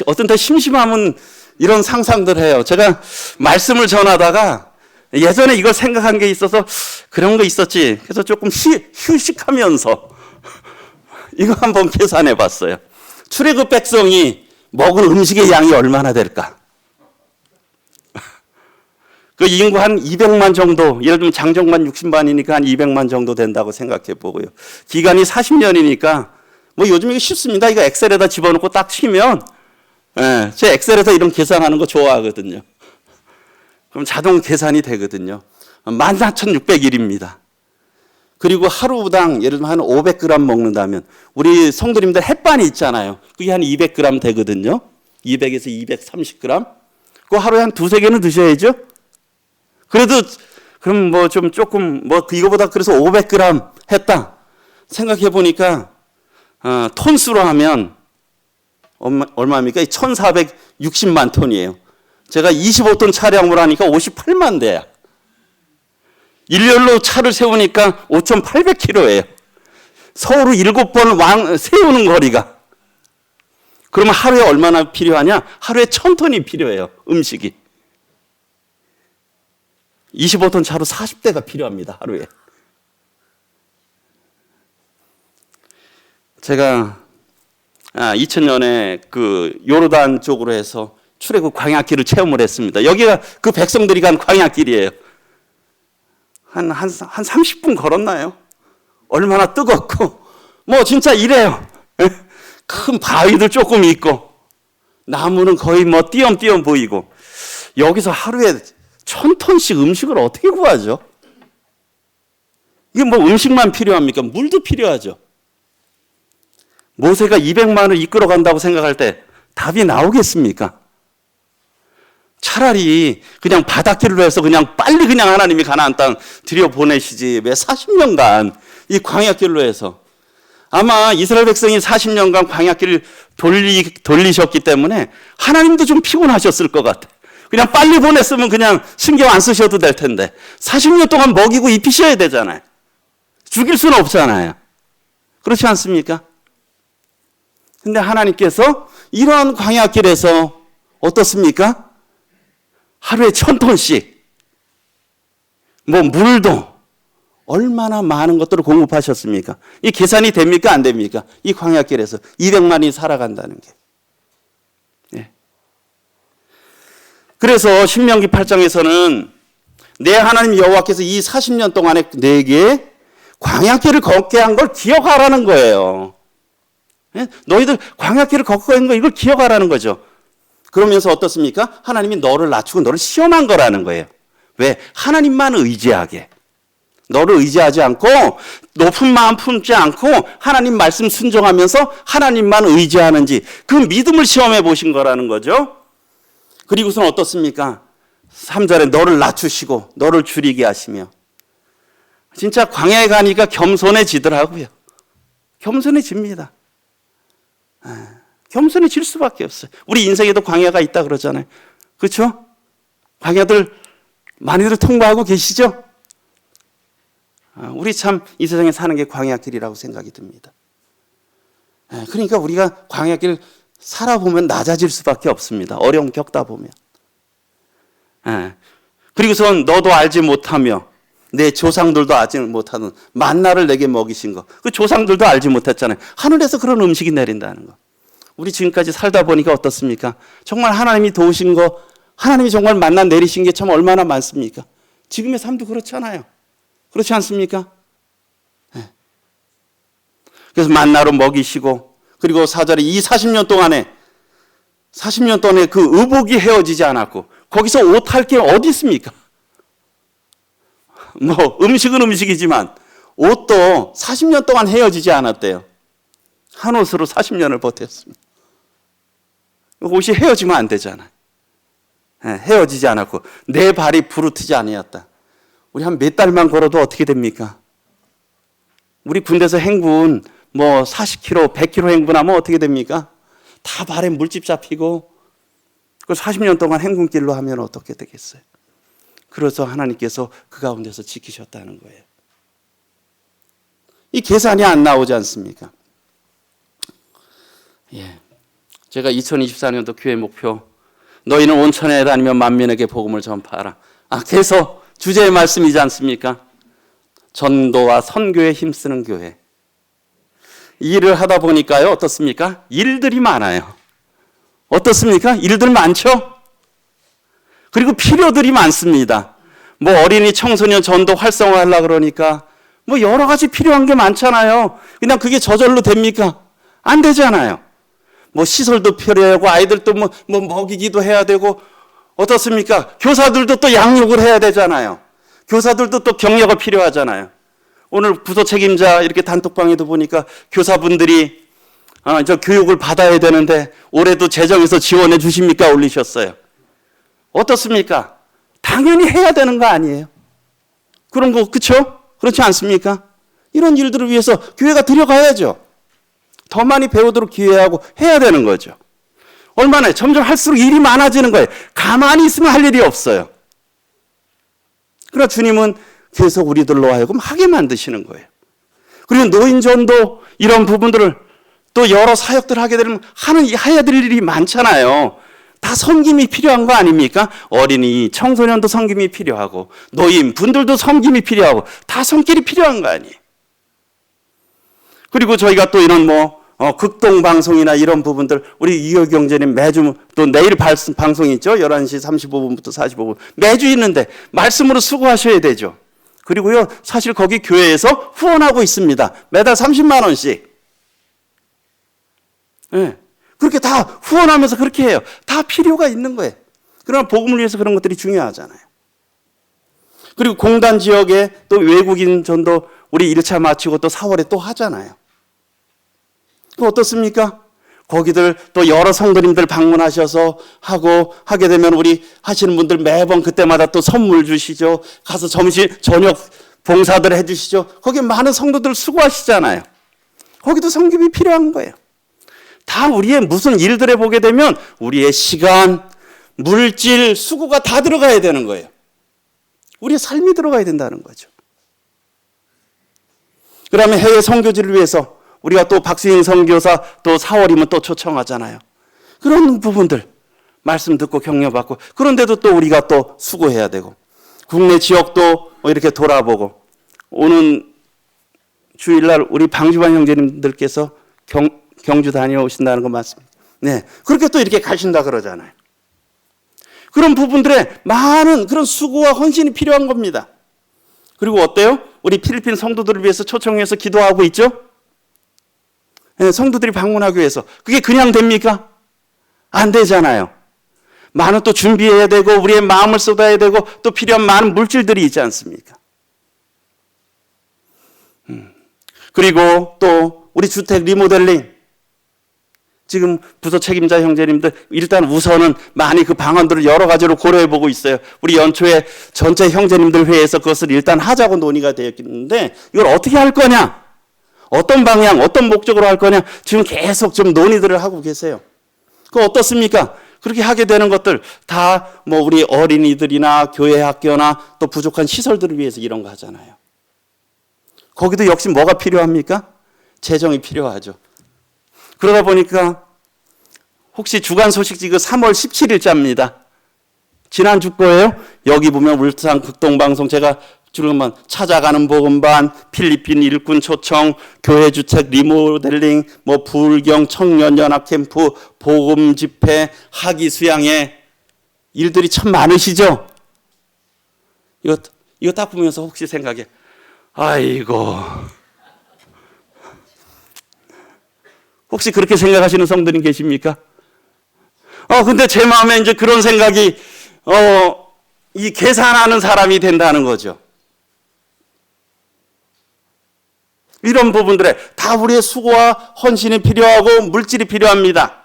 Speaker 1: 어떤 때 심심하면 이런 상상들 해요. 제가 말씀을 전하다가 예전에 이걸 생각한 게 있어서 그런 거 있었지. 그래서 조금 휴식하면서 이거 한번 계산해 봤어요. 출애굽 백성이 먹을 음식의 양이 얼마나 될까? 그 인구 한 200만 정도, 예를 들면 장정만 60만이니까 한 200만 정도 된다고 생각해 보고요. 기간이 40년이니까 뭐 요즘 이거 쉽습니다. 이거 엑셀에다 집어넣고 딱 치면, 제 엑셀에서 이런 계산하는 거 좋아하거든요. 그럼 자동 계산이 되거든요. 14,600일입니다. 그리고 하루당 예를 들면 한 500g 먹는다면 우리 성도님들 햇반이 있잖아요. 그게 한 200g 되거든요. 200에서 230g. 그거 하루에 한 두세 개는 드셔야죠. 그래도 그럼 뭐 좀 조금 뭐 이거보다 그래서 500g 했다. 생각해 보니까 톤수로 하면 얼마입니까? 1,460만 톤이에요. 제가 25톤 차량을 하니까 58만 대야. 일렬로 차를 세우니까 5,800km예요. 서울을 7번 세우는 거리가. 그러면 하루에 얼마나 필요하냐? 하루에 1,000톤이 필요해요. 음식이. 25톤 차로 40대가 필요합니다. 하루에. 제가 2000년에 그 요르단 쪽으로 해서 출애굽 광야길을 체험을 했습니다. 여기가 그 백성들이 간 광야길이에요. 한 30분 걸었나요? 얼마나 뜨겁고, 뭐 진짜 이래요. 큰 바위들 조금 있고, 나무는 거의 뭐 띄엄띄엄 보이고, 여기서 하루에 1,000톤씩 음식을 어떻게 구하죠? 이게 뭐 음식만 필요합니까? 물도 필요하죠. 모세가 200만을 이끌어 간다고 생각할 때 답이 나오겠습니까? 차라리 그냥 바닷길로 해서 그냥 빨리 그냥 하나님이 가나안 땅 들여보내시지 왜 40년간 이 광야길로 해서. 아마 이스라엘 백성이 40년간 광야길을 돌리셨기 때문에 하나님도 좀 피곤하셨을 것 같아요. 그냥 빨리 보냈으면 그냥 신경 안 쓰셔도 될 텐데 40년 동안 먹이고 입히셔야 되잖아요. 죽일 수는 없잖아요. 그렇지 않습니까? 근데 하나님께서 이러한 광야길에서 어떻습니까? 하루에 1,000톤씩 뭐 물도 얼마나 많은 것들을 공급하셨습니까? 이 계산이 됩니까? 안 됩니까? 이 광야길에서 200만이 살아간다는 게. 네. 그래서 신명기 8장에서는 내 하나님 여호와께서 이 40년 동안에 내게 광야길을 걷게 한 걸 기억하라는 거예요. 네? 너희들 광야길을 걷게 한 거 이걸 기억하라는 거죠. 그러면서 어떻습니까? 하나님이 너를 낮추고 너를 시험한 거라는 거예요. 왜? 하나님만 의지하게. 너를 의지하지 않고 높은 마음 품지 않고 하나님 말씀 순종하면서 하나님만 의지하는지 그 믿음을 시험해 보신 거라는 거죠. 그리고선 어떻습니까? 3절에 너를 낮추시고 너를 줄이게 하시며. 진짜 광야에 가니까 겸손해지더라고요. 겸손해집니다. 겸손해질 수밖에 없어요. 우리 인생에도 광야가 있다 그러잖아요. 그렇죠? 광야들 많이들 통과하고 계시죠? 우리 참 이 세상에 사는 게 광야길이라고 생각이 듭니다. 그러니까 우리가 광야길 살아보면 낮아질 수밖에 없습니다. 어려움 겪다 보면. 그리고선 너도 알지 못하며 내 조상들도 알지 못하는 만나를 내게 먹이신 거. 그 조상들도 알지 못했잖아요. 하늘에서 그런 음식이 내린다는 거. 우리 지금까지 살다 보니까 어떻습니까? 정말 하나님이 도우신 거, 하나님이 정말 만나 내리신 게 참 얼마나 많습니까? 지금의 삶도 그렇잖아요. 그렇지 않습니까? 네. 그래서 만나로 먹이시고, 그리고 4절에 이 40년 동안에 그 의복이 헤어지지 않았고, 거기서 옷 할 게 어디 있습니까? 뭐 음식은 음식이지만 옷도 40년 동안 헤어지지 않았대요. 한 옷으로 40년을 버텼습니다. 옷이 헤어지면 안 되잖아요. 헤어지지 않았고 내 발이 부르트지 아니었다. 우리 한 몇 달만 걸어도 어떻게 됩니까? 우리 군대에서 행군 뭐 40km, 100km 행군하면 어떻게 됩니까? 다 발에 물집 잡히고 그 40년 동안 행군길로 하면 어떻게 되겠어요? 그래서 하나님께서 그 가운데서 지키셨다는 거예요. 이 계산이 안 나오지 않습니까? 예. 제가 2024년도 교회 목표 너희는 온천에 다니며 만민에게 복음을 전파하라. 그래서 주제의 말씀이지 않습니까? 전도와 선교에 힘쓰는 교회. 일을 하다 보니까요, 어떻습니까? 일들이 많아요. 어떻습니까? 일들 많죠? 그리고 필요들이 많습니다. 뭐 어린이 청소년 전도 활성화하려고 그러니까 뭐 여러 가지 필요한 게 많잖아요. 그냥 그게 저절로 됩니까? 안 되잖아요. 뭐 시설도 필요하고 아이들도 뭐 먹이기도 해야 되고 어떻습니까? 교사들도 또 양육을 해야 되잖아요. 교사들도 또 경력이 필요하잖아요. 오늘 부서 책임자 이렇게 단톡방에도 보니까 교사분들이 저 교육을 받아야 되는데 올해도 재정에서 지원해 주십니까? 올리셨어요. 어떻습니까? 당연히 해야 되는 거 아니에요? 그런 거 그렇죠? 그렇지 않습니까? 이런 일들을 위해서 교회가 들어가야죠. 더 많이 배우도록 기회하고 해야 되는 거죠. 얼마나 점점 할수록 일이 많아지는 거예요. 가만히 있으면 할 일이 없어요. 그러나 주님은 계속 우리들로 하여금 하게 만드시는 거예요. 그리고 노인전도 이런 부분들을 또 여러 사역들 하게 되면 해야 될 일이 많잖아요. 다 섬김이 필요한 거 아닙니까? 어린이, 청소년도 섬김이 필요하고 노인, 분들도 섬김이 필요하고 다 손길이 필요한 거 아니에요. 그리고 저희가 또 이런 극동 방송이나 이런 부분들 우리 이효 경제님 매주 또 내일 방송이 있죠. 11시 35분부터 45분 매주 있는데 말씀으로 수고하셔야 되죠. 그리고요 사실 거기 교회에서 후원하고 있습니다. 매달 30만 원씩. 네. 그렇게 다 후원하면서 그렇게 해요. 다 필요가 있는 거예요. 그러나 복음을 위해서 그런 것들이 중요하잖아요. 그리고 공단 지역에 또 외국인 전도 우리 1차 마치고 또 4월에 또 하잖아요. 그 어떻습니까? 거기들 또 여러 성도님들 방문하셔서 하게 되면 우리 하시는 분들 매번 그때마다 또 선물 주시죠. 가서 저녁 봉사들 해주시죠. 거기 많은 성도들 수고하시잖아요. 거기도 섬김이 필요한 거예요. 다 우리의 무슨 일들에 보게 되면 우리의 시간, 물질, 수고가 다 들어가야 되는 거예요. 우리의 삶이 들어가야 된다는 거죠. 그다음에 해외 선교지를 위해서 우리가 또 박수인 선교사 또 4월이면 또 초청하잖아요. 그런 부분들 말씀 듣고 격려받고 그런데도 또 우리가 또 수고해야 되고 국내 지역도 이렇게 돌아보고 오는 주일날 우리 방주반 형제님들께서 경주 다녀오신다는 거 맞습니다. 네, 그렇게 또 이렇게 가신다 그러잖아요. 그런 부분들에 많은 그런 수고와 헌신이 필요한 겁니다. 그리고 어때요? 우리 필리핀 성도들을 위해서 초청해서 기도하고 있죠? 네, 성도들이 방문하기 위해서. 그게 그냥 됩니까? 안 되잖아요. 많은 또 준비해야 되고 우리의 마음을 쏟아야 되고 또 필요한 많은 물질들이 있지 않습니까? 그리고 또 우리 주택 리모델링 지금 부서 책임자 형제님들 일단 우선은 많이 그 방안들을 여러 가지로 고려해 보고 있어요. 우리 연초에 전체 형제님들 회의에서 그것을 일단 하자고 논의가 되었는데 이걸 어떻게 할 거냐? 어떤 방향, 어떤 목적으로 할 거냐? 지금 계속 좀 논의들을 하고 계세요. 그거 어떻습니까? 그렇게 하게 되는 것들 다 우리 어린이들이나 교회 학교나 또 부족한 시설들을 위해서 이런 거 하잖아요. 거기도 역시 뭐가 필요합니까? 재정이 필요하죠. 그러다 보니까 혹시 주간 소식지 그 3월 17일자입니다. 지난주 거예요. 여기 보면 울산 극동방송 제가 주로만 찾아가는 복음반, 필리핀 일꾼 초청, 교회 주택 리모델링, 불경 청년연합 캠프, 복음 집회, 학위 수양회 일들이 참 많으시죠? 이거 딱 보면서 혹시 생각해, 아이고. 혹시 그렇게 생각하시는 성도님 계십니까? 근데 제 마음에 이제 그런 생각이, 이 계산하는 사람이 된다는 거죠. 이런 부분들에 다 우리의 수고와 헌신이 필요하고 물질이 필요합니다.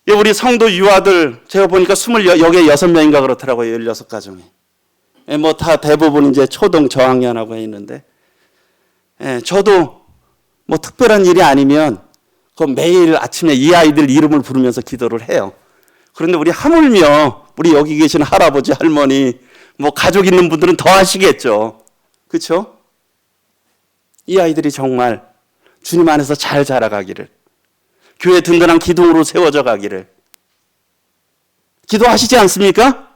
Speaker 1: 우리 성도 유아들, 제가 보니까 26명인가 그렇더라고요. 16가정에. 다 대부분 이제 초등 저학년하고 있는데, 저도 특별한 일이 아니면 그 매일 아침에 이 아이들 이름을 부르면서 기도를 해요. 그런데 우리 하물며 우리 여기 계신 할아버지 할머니 가족 있는 분들은 더 하시겠죠. 그렇죠? 이 아이들이 정말 주님 안에서 잘 자라가기를, 교회 든든한 기둥으로 세워져 가기를 기도하시지 않습니까?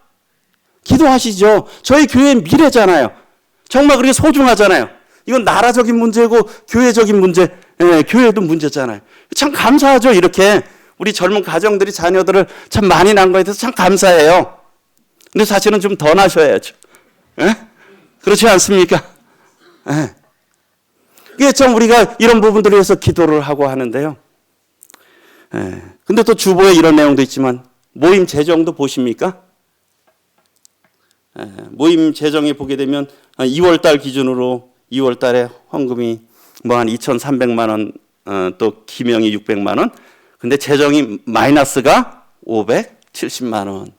Speaker 1: 기도하시죠. 저희 교회의 미래잖아요. 정말 그렇게 소중하잖아요. 이건 나라적인 문제고 교회적인 문제, 교회도 문제잖아요. 참 감사하죠. 이렇게 우리 젊은 가정들이 자녀들을 참 많이 낳은 거에 대해서 참 감사해요. 근데 사실은 좀 더 나셔야죠. 그렇지 않습니까? 이게 참 우리가 이런 부분들을 위해서 기도를 하고 하는데요. 근데 또 주보에 이런 내용도 있지만 모임 재정도 보십니까? 모임 재정에 보게 되면 2월 달 기준으로 2월 달에 헌금이 뭐 한 2,300만 원, 또 기명이 600만 원. 근데 재정이 마이너스가 570만 원.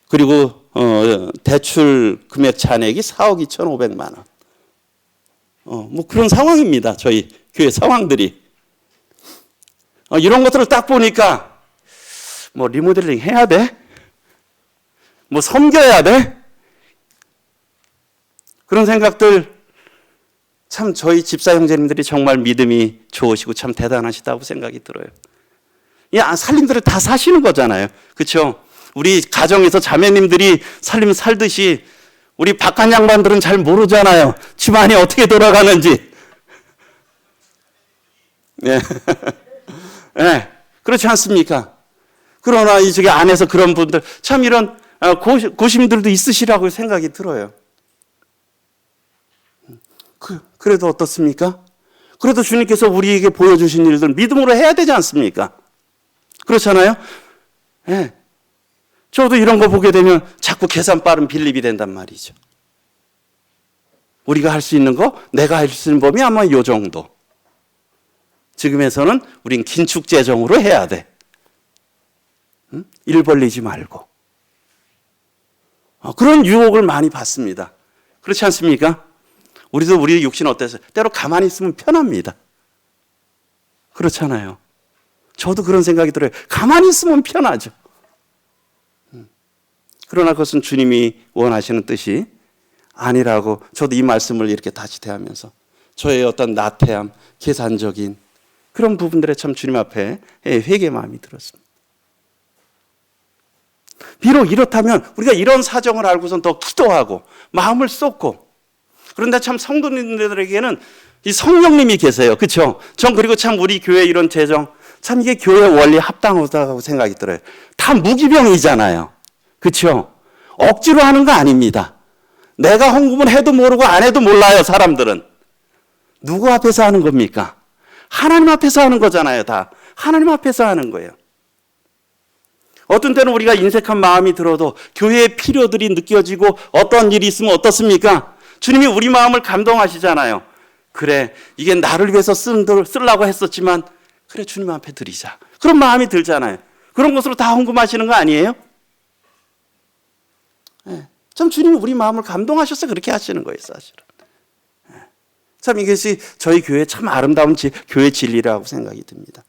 Speaker 1: 그리고 대출 금액 잔액이 4억 2,500만 원. 뭐 그런 상황입니다. 저희 교회 상황들이. 이런 것들을 딱 보니까 뭐 리모델링 해야 돼? 뭐 섬겨야 돼? 그런 생각들 참 저희 집사 형제님들이 정말 믿음이 좋으시고 참 대단하시다고 생각이 들어요. 이 살림들을 다 사시는 거잖아요. 그렇죠? 우리 가정에서 자매님들이 살림 살듯이 우리 바깥 양반들은 잘 모르잖아요. 집안이 어떻게 돌아가는지. 네. 네. 그렇지 않습니까? 그러나 이 저기 안에서 그런 분들 참 이런 고심들도 있으시라고 생각이 들어요. 그래도 어떻습니까? 그래도 주님께서 우리에게 보여주신 일들 믿음으로 해야 되지 않습니까? 그렇잖아요? 네. 저도 이런 거 보게 되면 자꾸 계산 빠른 빌립이 된단 말이죠. 우리가 할 수 있는 거, 내가 할 수 있는 범위 아마 이 정도. 지금에서는 우린 긴축 재정으로 해야 돼. 일 벌리지 말고. 그런 유혹을 많이 받습니다. 그렇지 않습니까? 우리도 우리 육신 어때서 때로 가만히 있으면 편합니다. 그렇잖아요. 저도 그런 생각이 들어요. 가만히 있으면 편하죠. 그러나 그것은 주님이 원하시는 뜻이 아니라고 저도 이 말씀을 이렇게 다시 대하면서 저의 어떤 나태함, 계산적인 그런 부분들에 참 주님 앞에 회개 마음이 들었습니다. 비록 이렇다면 우리가 이런 사정을 알고선 더 기도하고 마음을 쏟고 그런데 참 성도님들에게는 이 성령님이 계세요. 그렇죠? 전 그리고 참 우리 교회 이런 재정 참 이게 교회 원리 합당하다고 생각이 들어요. 다 무기병이잖아요. 그렇죠? 억지로 하는 거 아닙니다. 내가 헌금을 해도 모르고 안 해도 몰라요. 사람들은. 누구 앞에서 하는 겁니까? 하나님 앞에서 하는 거잖아요. 다 하나님 앞에서 하는 거예요. 어떤 때는 우리가 인색한 마음이 들어도 교회의 필요들이 느껴지고 어떤 일이 있으면 어떻습니까? 주님이 우리 마음을 감동하시잖아요. 그래, 이게 나를 위해서 쓰려고 했었지만 그래, 주님 앞에 드리자. 그런 마음이 들잖아요. 그런 것으로 다 헌금하시는 거 아니에요? 네. 참 주님이 우리 마음을 감동하셔서 그렇게 하시는 거예요, 사실은. 네. 참 이것이 저희 교회의 참 아름다운 교회 진리라고 생각이 듭니다.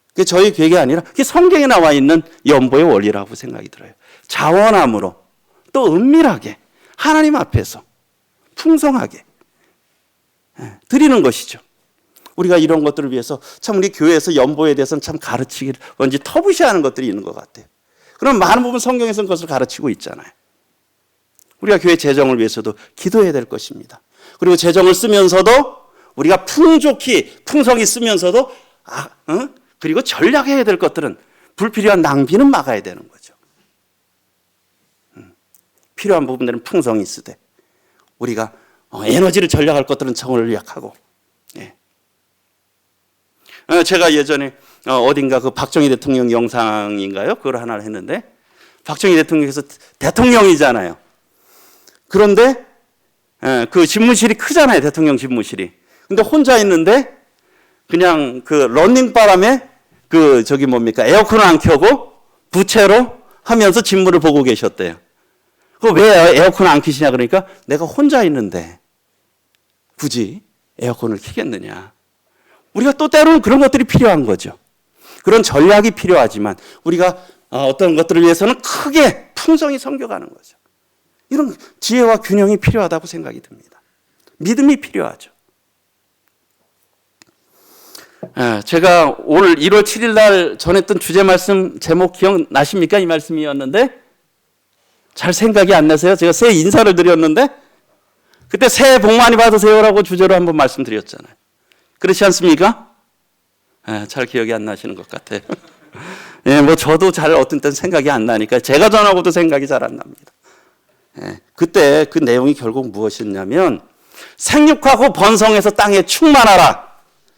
Speaker 1: 그게 저희 교회가 아니라 그게 성경에 나와 있는 연보의 원리라고 생각이 들어요. 자원함으로 또 은밀하게 하나님 앞에서 풍성하게 드리는 것이죠. 우리가 이런 것들을 위해서 참 우리 교회에서 연보에 대해서는 참 가르치기를 왠지 터부시하는 것들이 있는 것 같아요. 그럼 많은 부분 성경에서는 그것을 가르치고 있잖아요. 우리가 교회 재정을 위해서도 기도해야 될 것입니다. 그리고 재정을 쓰면서도 우리가 풍족히 풍성히 쓰면서도 그리고 전략해야 될 것들은 불필요한 낭비는 막아야 되는 거죠. 필요한 부분들은 풍성히 쓰되 우리가 에너지를 전략할 것들은 전략하고. 예. 제가 예전에 어딘가 그 박정희 대통령 영상인가요? 그걸 하나를 했는데 박정희 대통령께서 대통령이잖아요. 그런데 그 집무실이 크잖아요. 대통령 집무실이. 근데 혼자 있는데 그냥 그 런닝바람에 그 저기 뭡니까 에어컨을 안 켜고 부채로 하면서 직무를 보고 계셨대요. 그 왜 에어컨을 안 켜시냐 그러니까 내가 혼자 있는데 굳이 에어컨을 켜겠느냐. 우리가 또 때로는 그런 것들이 필요한 거죠. 그런 전략이 필요하지만 우리가 어떤 것들을 위해서는 크게 풍성히 섬겨가는 거죠. 이런 지혜와 균형이 필요하다고 생각이 듭니다. 믿음이 필요하죠. 제가 오늘 1월 7일 날 전했던 주제 말씀 제목 기억나십니까? 이 말씀이었는데 잘 생각이 안 나세요? 제가 새해 인사를 드렸는데 그때 새해 복 많이 받으세요라고 주제로 한번 말씀드렸잖아요. 그렇지 않습니까? 잘 기억이 안 나시는 것 같아요. 뭐 저도 잘 어떤 때는 생각이 안 나니까 제가 전하고도 생각이 잘 안 납니다. 그때 그 내용이 결국 무엇이었냐면 생육하고 번성해서 땅에 충만하라.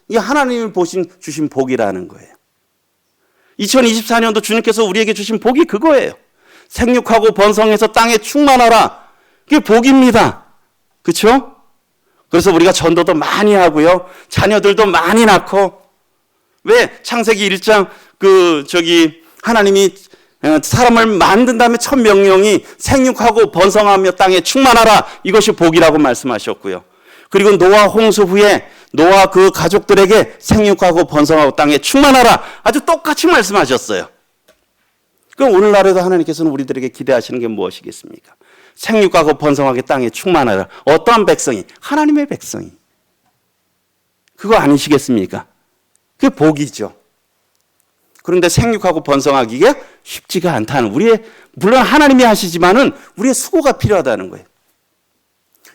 Speaker 1: 이게 하나님이 주신 복이라는 거예요. 2024년도 주님께서 우리에게 주신 복이 그거예요. 생육하고 번성해서 땅에 충만하라. 그게 복입니다. 그렇죠? 그래서 우리가 전도도 많이 하고요. 자녀들도 많이 낳고. 왜? 창세기 1장 하나님이 사람을 만든 다음에 첫 명령이 생육하고 번성하며 땅에 충만하라. 이것이 복이라고 말씀하셨고요. 그리고 노아 홍수 후에 노아 그 가족들에게 생육하고 번성하고 땅에 충만하라. 아주 똑같이 말씀하셨어요. 그럼 오늘날에도 하나님께서는 우리들에게 기대하시는 게 무엇이겠습니까? 생육하고 번성하게 땅에 충만하라. 어떠한 백성이? 하나님의 백성이. 그거 아니시겠습니까? 그게 복이죠. 그런데 생육하고 번성하기가 쉽지가 않다는 물론 하나님이 하시지만은 우리의 수고가 필요하다는 거예요.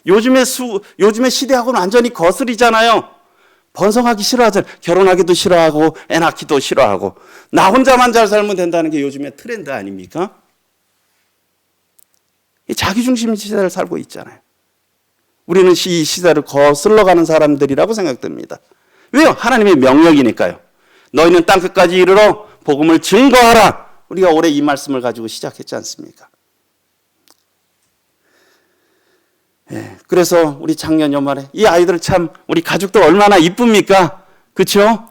Speaker 1: 요즘의 시대하고는 완전히 거슬리잖아요. 번성하기 싫어하잖아요. 결혼하기도 싫어하고 애 낳기도 싫어하고 나 혼자만 잘 살면 된다는 게 요즘의 트렌드 아닙니까? 자기중심 시대를 살고 있잖아요. 우리는 이 시대를 거슬러 가는 사람들이라고 생각됩니다. 왜요? 하나님의 명령이니까요. 너희는 땅끝까지 이르러 복음을 증거하라. 우리가 올해 이 말씀을 가지고 시작했지 않습니까? 그래서 우리 작년 연말에 이 아이들 참 우리 가족들 얼마나 이쁩니까? 그렇죠?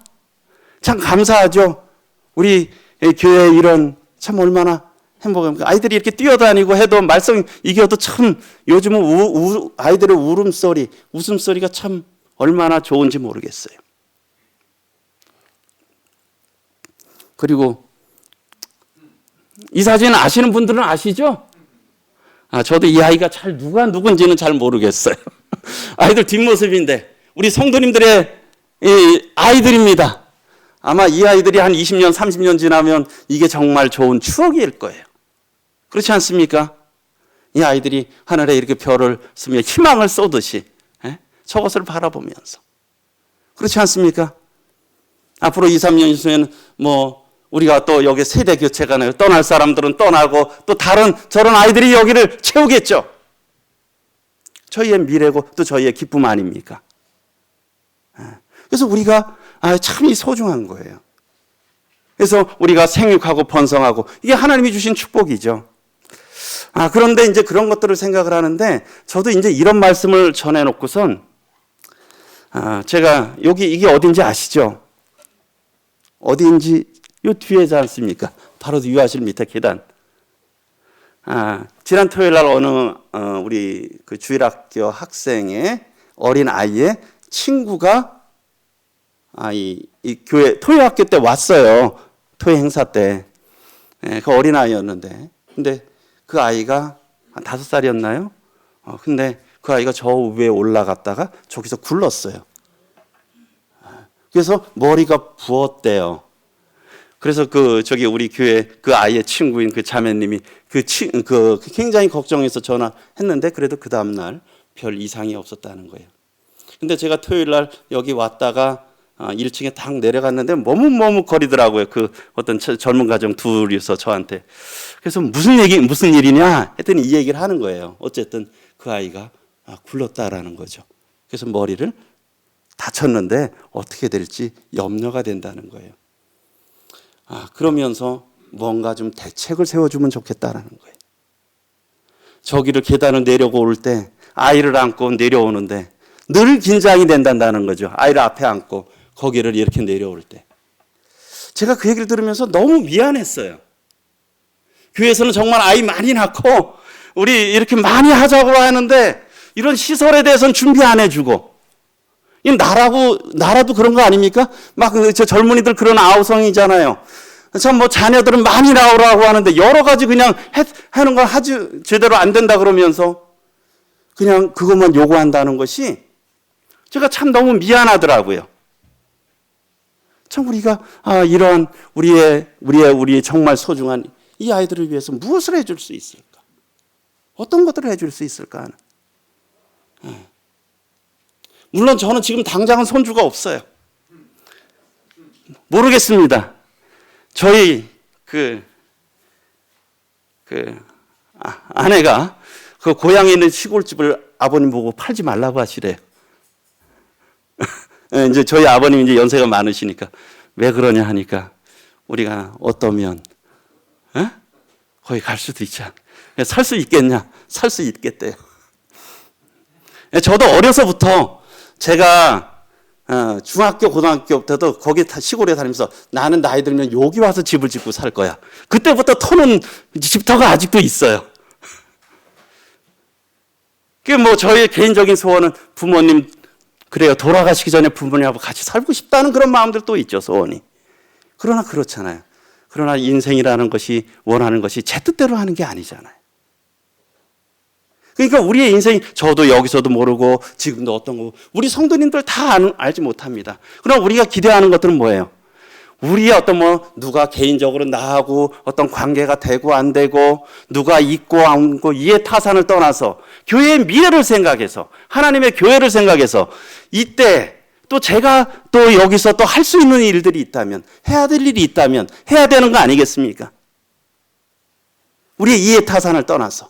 Speaker 1: 참 감사하죠. 우리 교회 이런 참 얼마나 행복합니까? 아이들이 이렇게 뛰어다니고 해도 말썽 이겨도 참 요즘은 아이들의 울음소리, 웃음소리가 참 얼마나 좋은지 모르겠어요. 그리고 이 사진 아시는 분들은 아시죠? 저도 이 아이가 누가 누군지는 잘 모르겠어요. 아이들 뒷모습인데 우리 성도님들의 아이들입니다. 아마 이 아이들이 한 20년, 30년 지나면 이게 정말 좋은 추억일 거예요. 그렇지 않습니까? 이 아이들이 하늘에 이렇게 별을 쓰며 희망을 쏘듯이 저것을 바라보면서. 그렇지 않습니까? 앞으로 2, 3년 후에는 우리가 또 여기 세대 교체가 나요. 떠날 사람들은 떠나고 또 다른 저런 아이들이 여기를 채우겠죠. 저희의 미래고 또 저희의 기쁨 아닙니까? 그래서 우리가 참이 소중한 거예요. 그래서 우리가 생육하고 번성하고 이게 하나님이 주신 축복이죠. 그런데 이제 그런 것들을 생각을 하는데 저도 이제 이런 말씀을 전해놓고선 제가 이게 어딘지 아시죠? 어딘지 요 뒤에지 않습니까? 바로 유아실 밑에 계단. 지난 토요일 날 우리 그 주일학교 학생의 어린 아이의 친구가 이 교회 토요학교 때 왔어요. 토요 행사 때. 그 어린 아이였는데. 근데 그 아이가 한 5살이었나요? 근데 그 아이가 저 위에 올라갔다가 저기서 굴렀어요. 그래서 머리가 부었대요. 그래서 우리 교회 그 아이의 친구인 그 자매님이 굉장히 걱정해서 전화했는데 그래도 그 다음날 별 이상이 없었다는 거예요. 근데 제가 토요일 날 여기 왔다가 1층에 딱 내려갔는데 머뭇머뭇거리더라고요. 그 어떤 젊은 가정 둘이서 저한테. 그래서 무슨 일이냐 했더니 이 얘기를 하는 거예요. 어쨌든 그 아이가 굴렀다라는 거죠. 그래서 머리를 다쳤는데 어떻게 될지 염려가 된다는 거예요. 그러면서 뭔가 좀 대책을 세워주면 좋겠다라는 거예요. 저기를 계단을 내려올 때 아이를 안고 내려오는데 늘 긴장이 된다는 거죠. 아이를 앞에 안고 거기를 이렇게 내려올 때. 제가 그 얘기를 들으면서 너무 미안했어요. 교회에서는 정말 아이 많이 낳고 우리 이렇게 많이 하자고 하는데 이런 시설에 대해서는 준비 안 해주고 나라도 그런 거 아닙니까? 저 젊은이들 그런 아우성이잖아요. 참 자녀들은 많이 나오라고 하는데 여러 가지 그냥 하는 걸 제대로 안 된다 그러면서 그냥 그것만 요구한다는 것이 제가 참 너무 미안하더라고요. 참 우리가 이러한 우리의 정말 소중한 이 아이들을 위해서 무엇을 해줄 수 있을까? 어떤 것들을 해줄 수 있을까? 물론 저는 지금 당장은 손주가 없어요. 모르겠습니다. 저희 아내가 그 고향에 있는 시골집을 아버님 보고 팔지 말라고 하시래요. 이제 저희 아버님 이제 연세가 많으시니까 왜 그러냐 하니까 우리가 어떠면 거기 갈 수도 있지 않아. 살 수 있겠냐? 살 수 있겠대요. 저도 어려서부터 제가 중학교, 고등학교 때도 거기 시골에 다니면서 나는 나이 들면 여기 와서 집을 짓고 살 거야. 그때부터 터는 집터가 아직도 있어요. 그게 뭐 저의 개인적인 소원은 부모님, 그래요. 돌아가시기 전에 부모님하고 같이 살고 싶다는 그런 마음들도 있죠, 소원이. 그러나 그렇잖아요. 그러나 인생이라는 것이 원하는 것이 제 뜻대로 하는 게 아니잖아요. 그러니까 우리의 인생이 저도 여기서도 모르고 지금도 어떤 거 우리 성도님들 다 알지 못합니다. 그럼 우리가 기대하는 것들은 뭐예요? 우리의 어떤 누가 개인적으로 나하고 어떤 관계가 되고 안 되고 누가 있고 안 있고 이해 타산을 떠나서 교회의 미래를 생각해서 하나님의 교회를 생각해서 이때 또 제가 또 여기서 또 할 수 있는 일들이 있다면 해야 될 일이 있다면 해야 되는 거 아니겠습니까? 우리의 이해 타산을 떠나서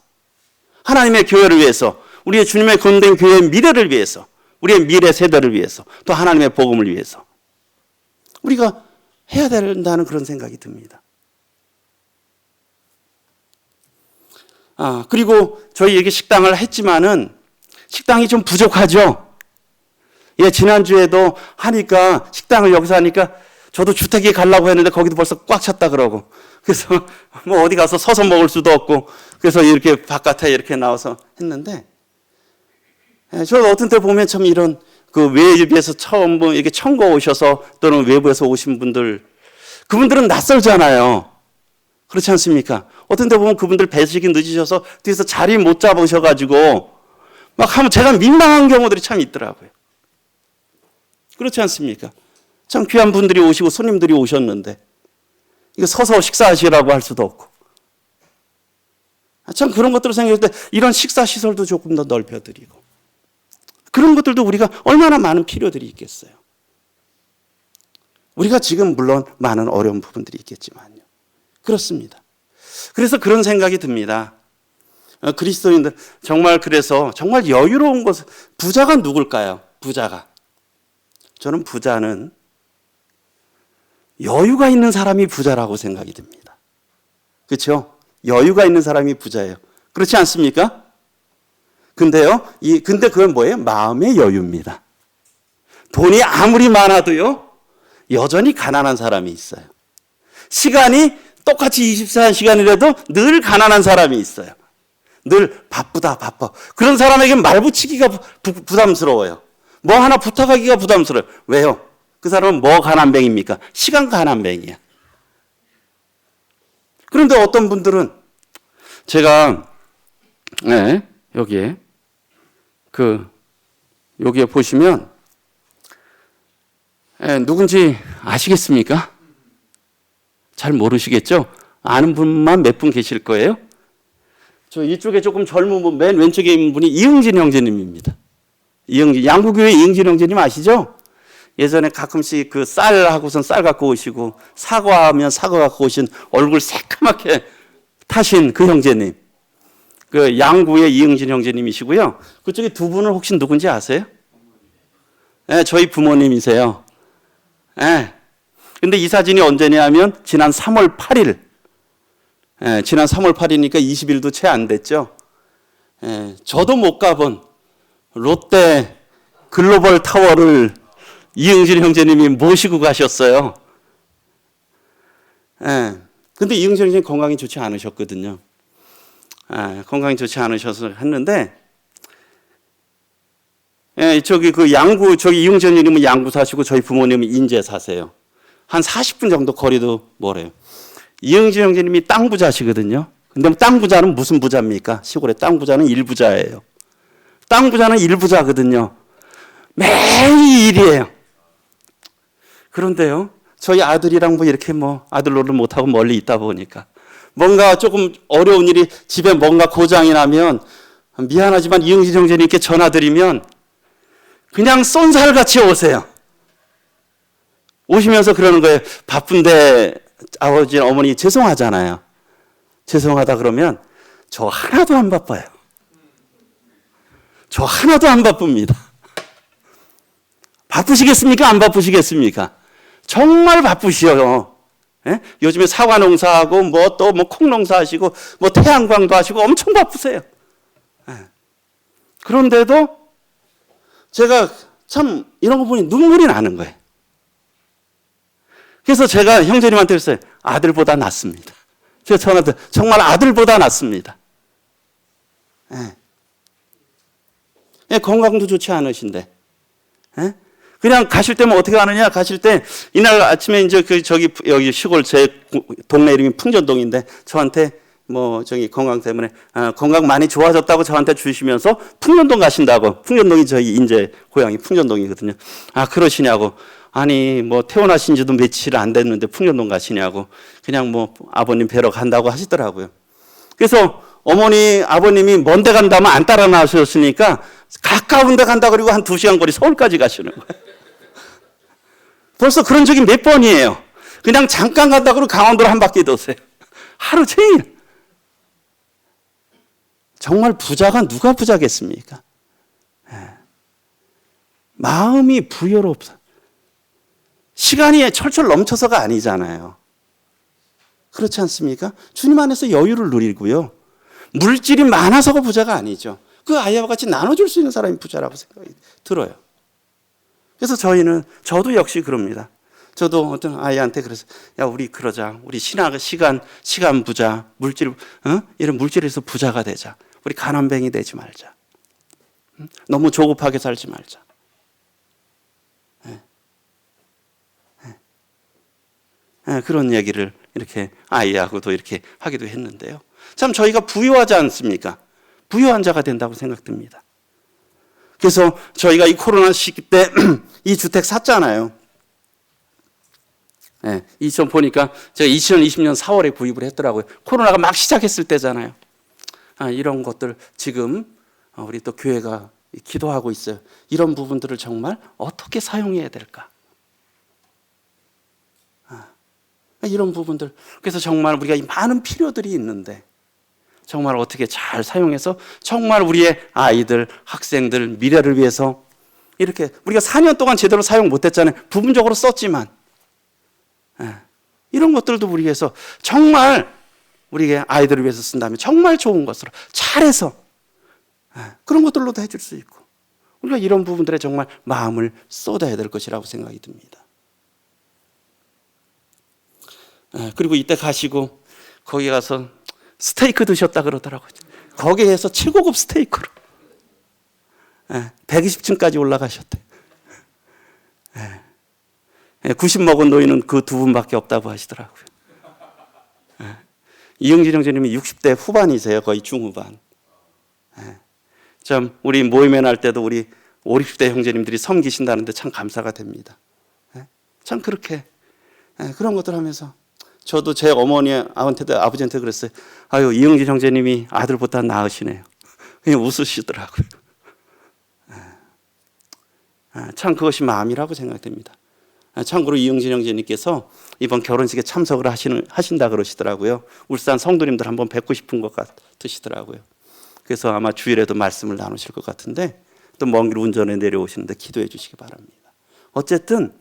Speaker 1: 하나님의 교회를 위해서 우리의 주님의 건된 교회의 미래를 위해서 우리의 미래 세대를 위해서 또 하나님의 복음을 위해서 우리가 해야 된다는 그런 생각이 듭니다. 그리고 저희 여기 식당을 했지만은 식당이 좀 부족하죠. 예, 지난주에도 하니까 식당을 여기서 하니까 저도 주택에 가려고 했는데 거기도 벌써 꽉 찼다 그러고 그래서 뭐 어디 가서 서서 먹을 수도 없고 그래서 이렇게 바깥에 이렇게 나와서 했는데 저 어떤 때 보면 참 이런 그 외부에서 처음 이렇게 청거 오셔서 또는 외부에서 오신 분들 그분들은 낯설잖아요. 그렇지 않습니까? 어떤 때 보면 그분들 배식이 늦으셔서 뒤에서 자리 못 잡으셔가지고 막 하면 제가 민망한 경우들이 참 있더라고요. 그렇지 않습니까? 참 귀한 분들이 오시고 손님들이 오셨는데 이거 서서 식사하시라고 할 수도 없고 참 그런 것들을 생각할 때 이런 식사 시설도 조금 더 넓혀드리고 그런 것들도 우리가 얼마나 많은 필요들이 있겠어요. 우리가 지금 물론 많은 어려운 부분들이 있겠지만요. 그렇습니다. 그래서 그런 생각이 듭니다. 그리스도인들 정말 그래서 정말 여유로운 것은 부자가 누굴까요? 부자가. 저는 부자는 여유가 있는 사람이 부자라고 생각이 듭니다. 그렇죠? 여유가 있는 사람이 부자예요. 그렇지 않습니까? 근데 그건 뭐예요? 마음의 여유입니다. 돈이 아무리 많아도요, 여전히 가난한 사람이 있어요. 시간이 똑같이 24시간이라도 늘 가난한 사람이 있어요. 늘 바쁘다, 바빠. 그런 사람에게 말 붙이기가 부담스러워요. 뭐 하나 부탁하기가 부담스러워요. 왜요? 그 사람은 뭐 가난뱅입니까? 시간 가난뱅이야. 그런데 어떤 분들은 제가 여기에 여기에 보시면 누군지 아시겠습니까? 잘 모르시겠죠? 아는 분만 몇 분 계실 거예요. 저 이쪽에 조금 젊은 분, 맨 왼쪽에 있는 분이 이응진 형제님입니다. 양구교회 이응진 형제님 아시죠? 예전에 가끔씩 그 쌀하고선 쌀 갖고 오시고 사과하면 사과 갖고 오신 얼굴 새까맣게 타신 그 형제님. 그 양구의 이응진 형제님이시고요. 그쪽에 두 분은 혹시 누군지 아세요? 저희 부모님이세요. 근데 이 사진이 언제냐면 지난 3월 8일. 지난 3월 8일이니까 20일도 채 안 됐죠. 저도 못 가본 롯데 글로벌 타워를 이응진 형제님이 모시고 가셨어요. 근데 이응진 형제님 건강이 좋지 않으셨거든요. 건강이 좋지 않으셔서 했는데, 저기 이응진 형제님은 양구 사시고 저희 부모님은 인제 사세요. 한 40분 정도 거리도 멀어요. 이응진 형제님이 땅 부자시거든요. 근데 땅 부자는 무슨 부자입니까? 시골의 땅 부자는 일부자예요. 땅 부자는 일부자거든요. 매일 일이에요. 그런데요, 저희 아들이랑 뭐 이렇게 뭐 아들 노릇 못하고 멀리 있다 보니까 뭔가 조금 어려운 일이 집에 뭔가 고장이 나면 미안하지만 이응진 형제님께 전화드리면 그냥 쏜살같이 오세요. 오시면서 그러는 거예요. 바쁜데 아버지 어머니 죄송하잖아요. 죄송하다 그러면 저 하나도 안 바빠요. 저 하나도 안 바쁩니다. 바쁘시겠습니까? 안 바쁘시겠습니까? 정말 바쁘시요. 예? 요즘에 사과 농사하고 뭐 또 뭐 콩 농사하시고 뭐 태양광도 하시고 엄청 바쁘세요. 예. 그런데도 제가 참 이런 거 보니 눈물이 나는 거예요. 그래서 제가 형제님한테 그랬어요. 아들보다 낫습니다. 제가 전화도 정말 아들보다 낫습니다. 예. 예, 건강도 좋지 않으신데. 예? 그냥 가실 때면 어떻게 하느냐? 가실 때 이날 아침에 이제 여기 시골 제 동네 이름이 풍전동인데 저한테 뭐 건강 때문에 건강 많이 좋아졌다고 저한테 주시면서 풍전동 가신다고. 풍전동이 저희 인제 고향이 풍전동이거든요. 아, 그러시냐고. 아니 뭐 태어나신 지도 며칠 안 됐는데 풍전동 가시냐고. 그냥 뭐 아버님 뵈러 간다고 하시더라고요. 그래서 어머니 아버님이 먼 데 간다면 안 따라 나오셨으니까 가까운 데 간다 그리고 한 2시간 거리 서울까지 가시는 거예요. 벌써 그런 적이 몇 번이에요. 그냥 잠깐 간다 그러고 강원도로 한 바퀴 도세요. 하루 종일. 정말 부자가 누가 부자겠습니까? 마음이 부여롭다. 시간이 철철 넘쳐서가 아니잖아요. 그렇지 않습니까? 주님 안에서 여유를 누리고요. 물질이 많아서가 부자가 아니죠. 그 아이와 같이 나눠줄 수 있는 사람이 부자라고 생각이 들어요. 그래서 저도 역시 그럽니다. 저도 어떤 아이한테 그래서, 야, 우리 그러자. 우리 시간 부자, 이런 물질에서 부자가 되자. 우리 가난뱅이 되지 말자. 너무 조급하게 살지 말자. 그런 얘기를 이렇게 아이하고도 이렇게 하기도 했는데요. 참 저희가 부유하지 않습니까? 부유한 자가 된다고 생각됩니다. 그래서 저희가 이 코로나 시기 때 이 주택 샀잖아요. 보니까 제가 2020년 4월에 구입을 했더라고요. 코로나가 막 시작했을 때잖아요. 이런 것들 지금 우리 또 교회가 기도하고 있어요. 이런 부분들을 정말 어떻게 사용해야 될까? 이런 부분들. 그래서 정말 우리가 많은 필요들이 있는데 정말 어떻게 잘 사용해서 정말 우리의 아이들, 학생들 미래를 위해서 이렇게 우리가 4년 동안 제대로 사용 못했잖아요. 부분적으로 썼지만 이런 것들도 우리 위해서 정말 우리의 아이들을 위해서 쓴다면 정말 좋은 것으로 잘해서 그런 것들로도 해줄 수 있고 우리가 이런 부분들에 정말 마음을 쏟아야 될 것이라고 생각이 듭니다. 그리고 이때 가시고 거기 가서 스테이크 드셨다 그러더라고요. 거기에서 최고급 스테이크로 120층까지 올라가셨대. 90 먹은 노인은 그 두 분밖에 없다고 하시더라고요. 이응진 형제님이 60대 후반이세요. 거의 중후반. 참 우리 모임에 날 때도 우리 50, 60대 형제님들이 섬기신다는데 참 감사가 됩니다. 참 그렇게 그런 것들 하면서 저도 제 아버지한테 그랬어요. 아유, 이응진 형제님이 아들보다 나으시네요. 그냥 웃으시더라고요. 참 그것이 마음이라고 생각됩니다. 참고로 이응진 형제님께서 이번 결혼식에 참석을 하신다 그러시더라고요. 울산 성도님들 한번 뵙고 싶은 것 같으시더라고요. 그래서 아마 주일에도 말씀을 나누실 것 같은데 또 먼 길 운전에 내려오시는데 기도해 주시기 바랍니다. 어쨌든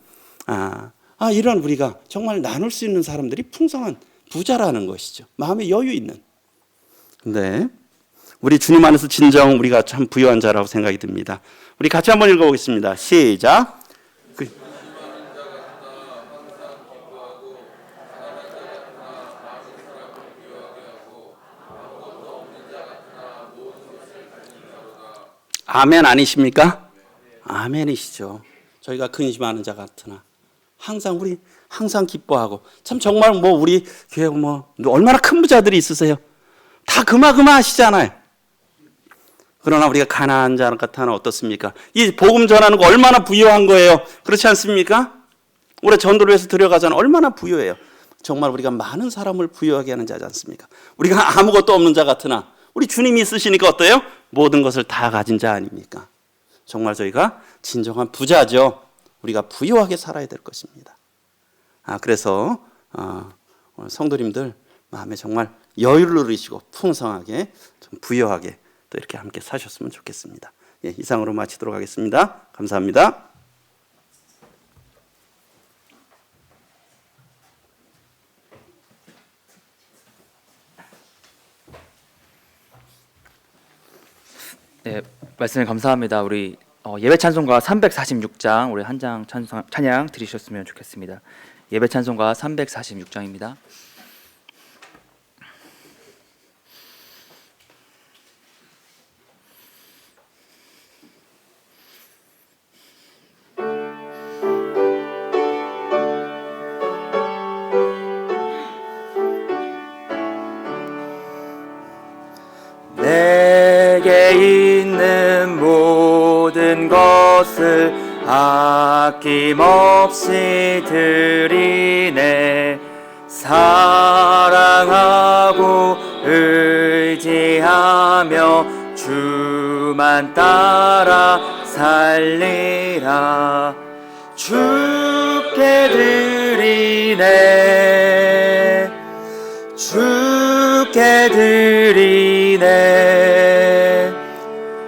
Speaker 1: 이런 우리가 정말 나눌 수 있는 사람들이 풍성한 부자라는 것이죠. 마음에 여유 있는. 근데 우리 주님 안에서 진정 우리가 참 부유한 자라고 생각이 듭니다. 우리 같이 한번 읽어보겠습니다. 시작. 아멘 아니십니까? 아멘이시죠. 저희가 근심하는 자 같으나 항상 기뻐하고 참 정말 우리 교회 얼마나 큰 부자들이 있으세요. 다 그마하시잖아요. 그러나 우리가 가난한 자 같으나 어떻습니까? 이 복음 전하는 거 얼마나 부유한 거예요. 그렇지 않습니까? 우리 전도를 위해서 들어가잖아요. 얼마나 부유해요. 정말 우리가 많은 사람을 부유하게 하는 자지 않습니까? 우리가 아무것도 없는 자 같으나 우리 주님이 있으시니까 어때요? 모든 것을 다 가진 자 아닙니까? 정말 저희가 진정한 부자죠. 우리가 부유하게 살아야 될 것입니다. 그래서 성도님들 마음에 정말 여유를 누리시고 풍성하게 좀 부유하게 또 이렇게 함께 사셨으면 좋겠습니다. 예, 이상으로 마치도록 하겠습니다. 감사합니다.
Speaker 2: 네, 말씀에 감사합니다. 우리 예배 찬송가 346장 우리 한 장 찬양 드리셨으면 좋겠습니다. 예배 찬송가 346장입니다. 내게 있는 모든 것을 아낌없이 드리네. 사랑하고 의지하며 주만 따라 살리라. 주께 드리네. 주께 드리네.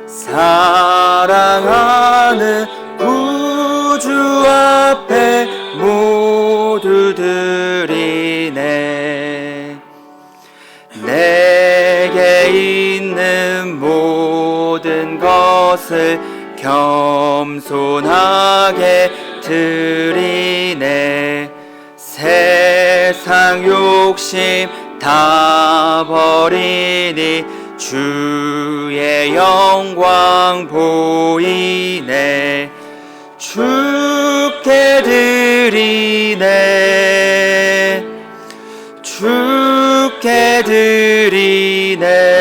Speaker 2: 사랑하는 구주 앞에 모두 드리네. 내게 있는 모든 것을 겸손하게 드리네. 세상 욕심 다 버리니 주의 영광 보이네. 주께 드리네. 주께 드리네.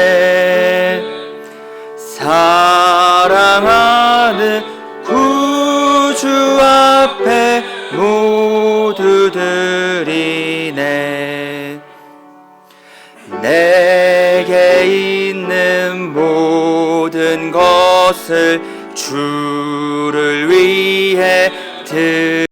Speaker 2: 사랑하는 구주 앞에 모두 드리네. 내게 있는 모든 것을 주를 위해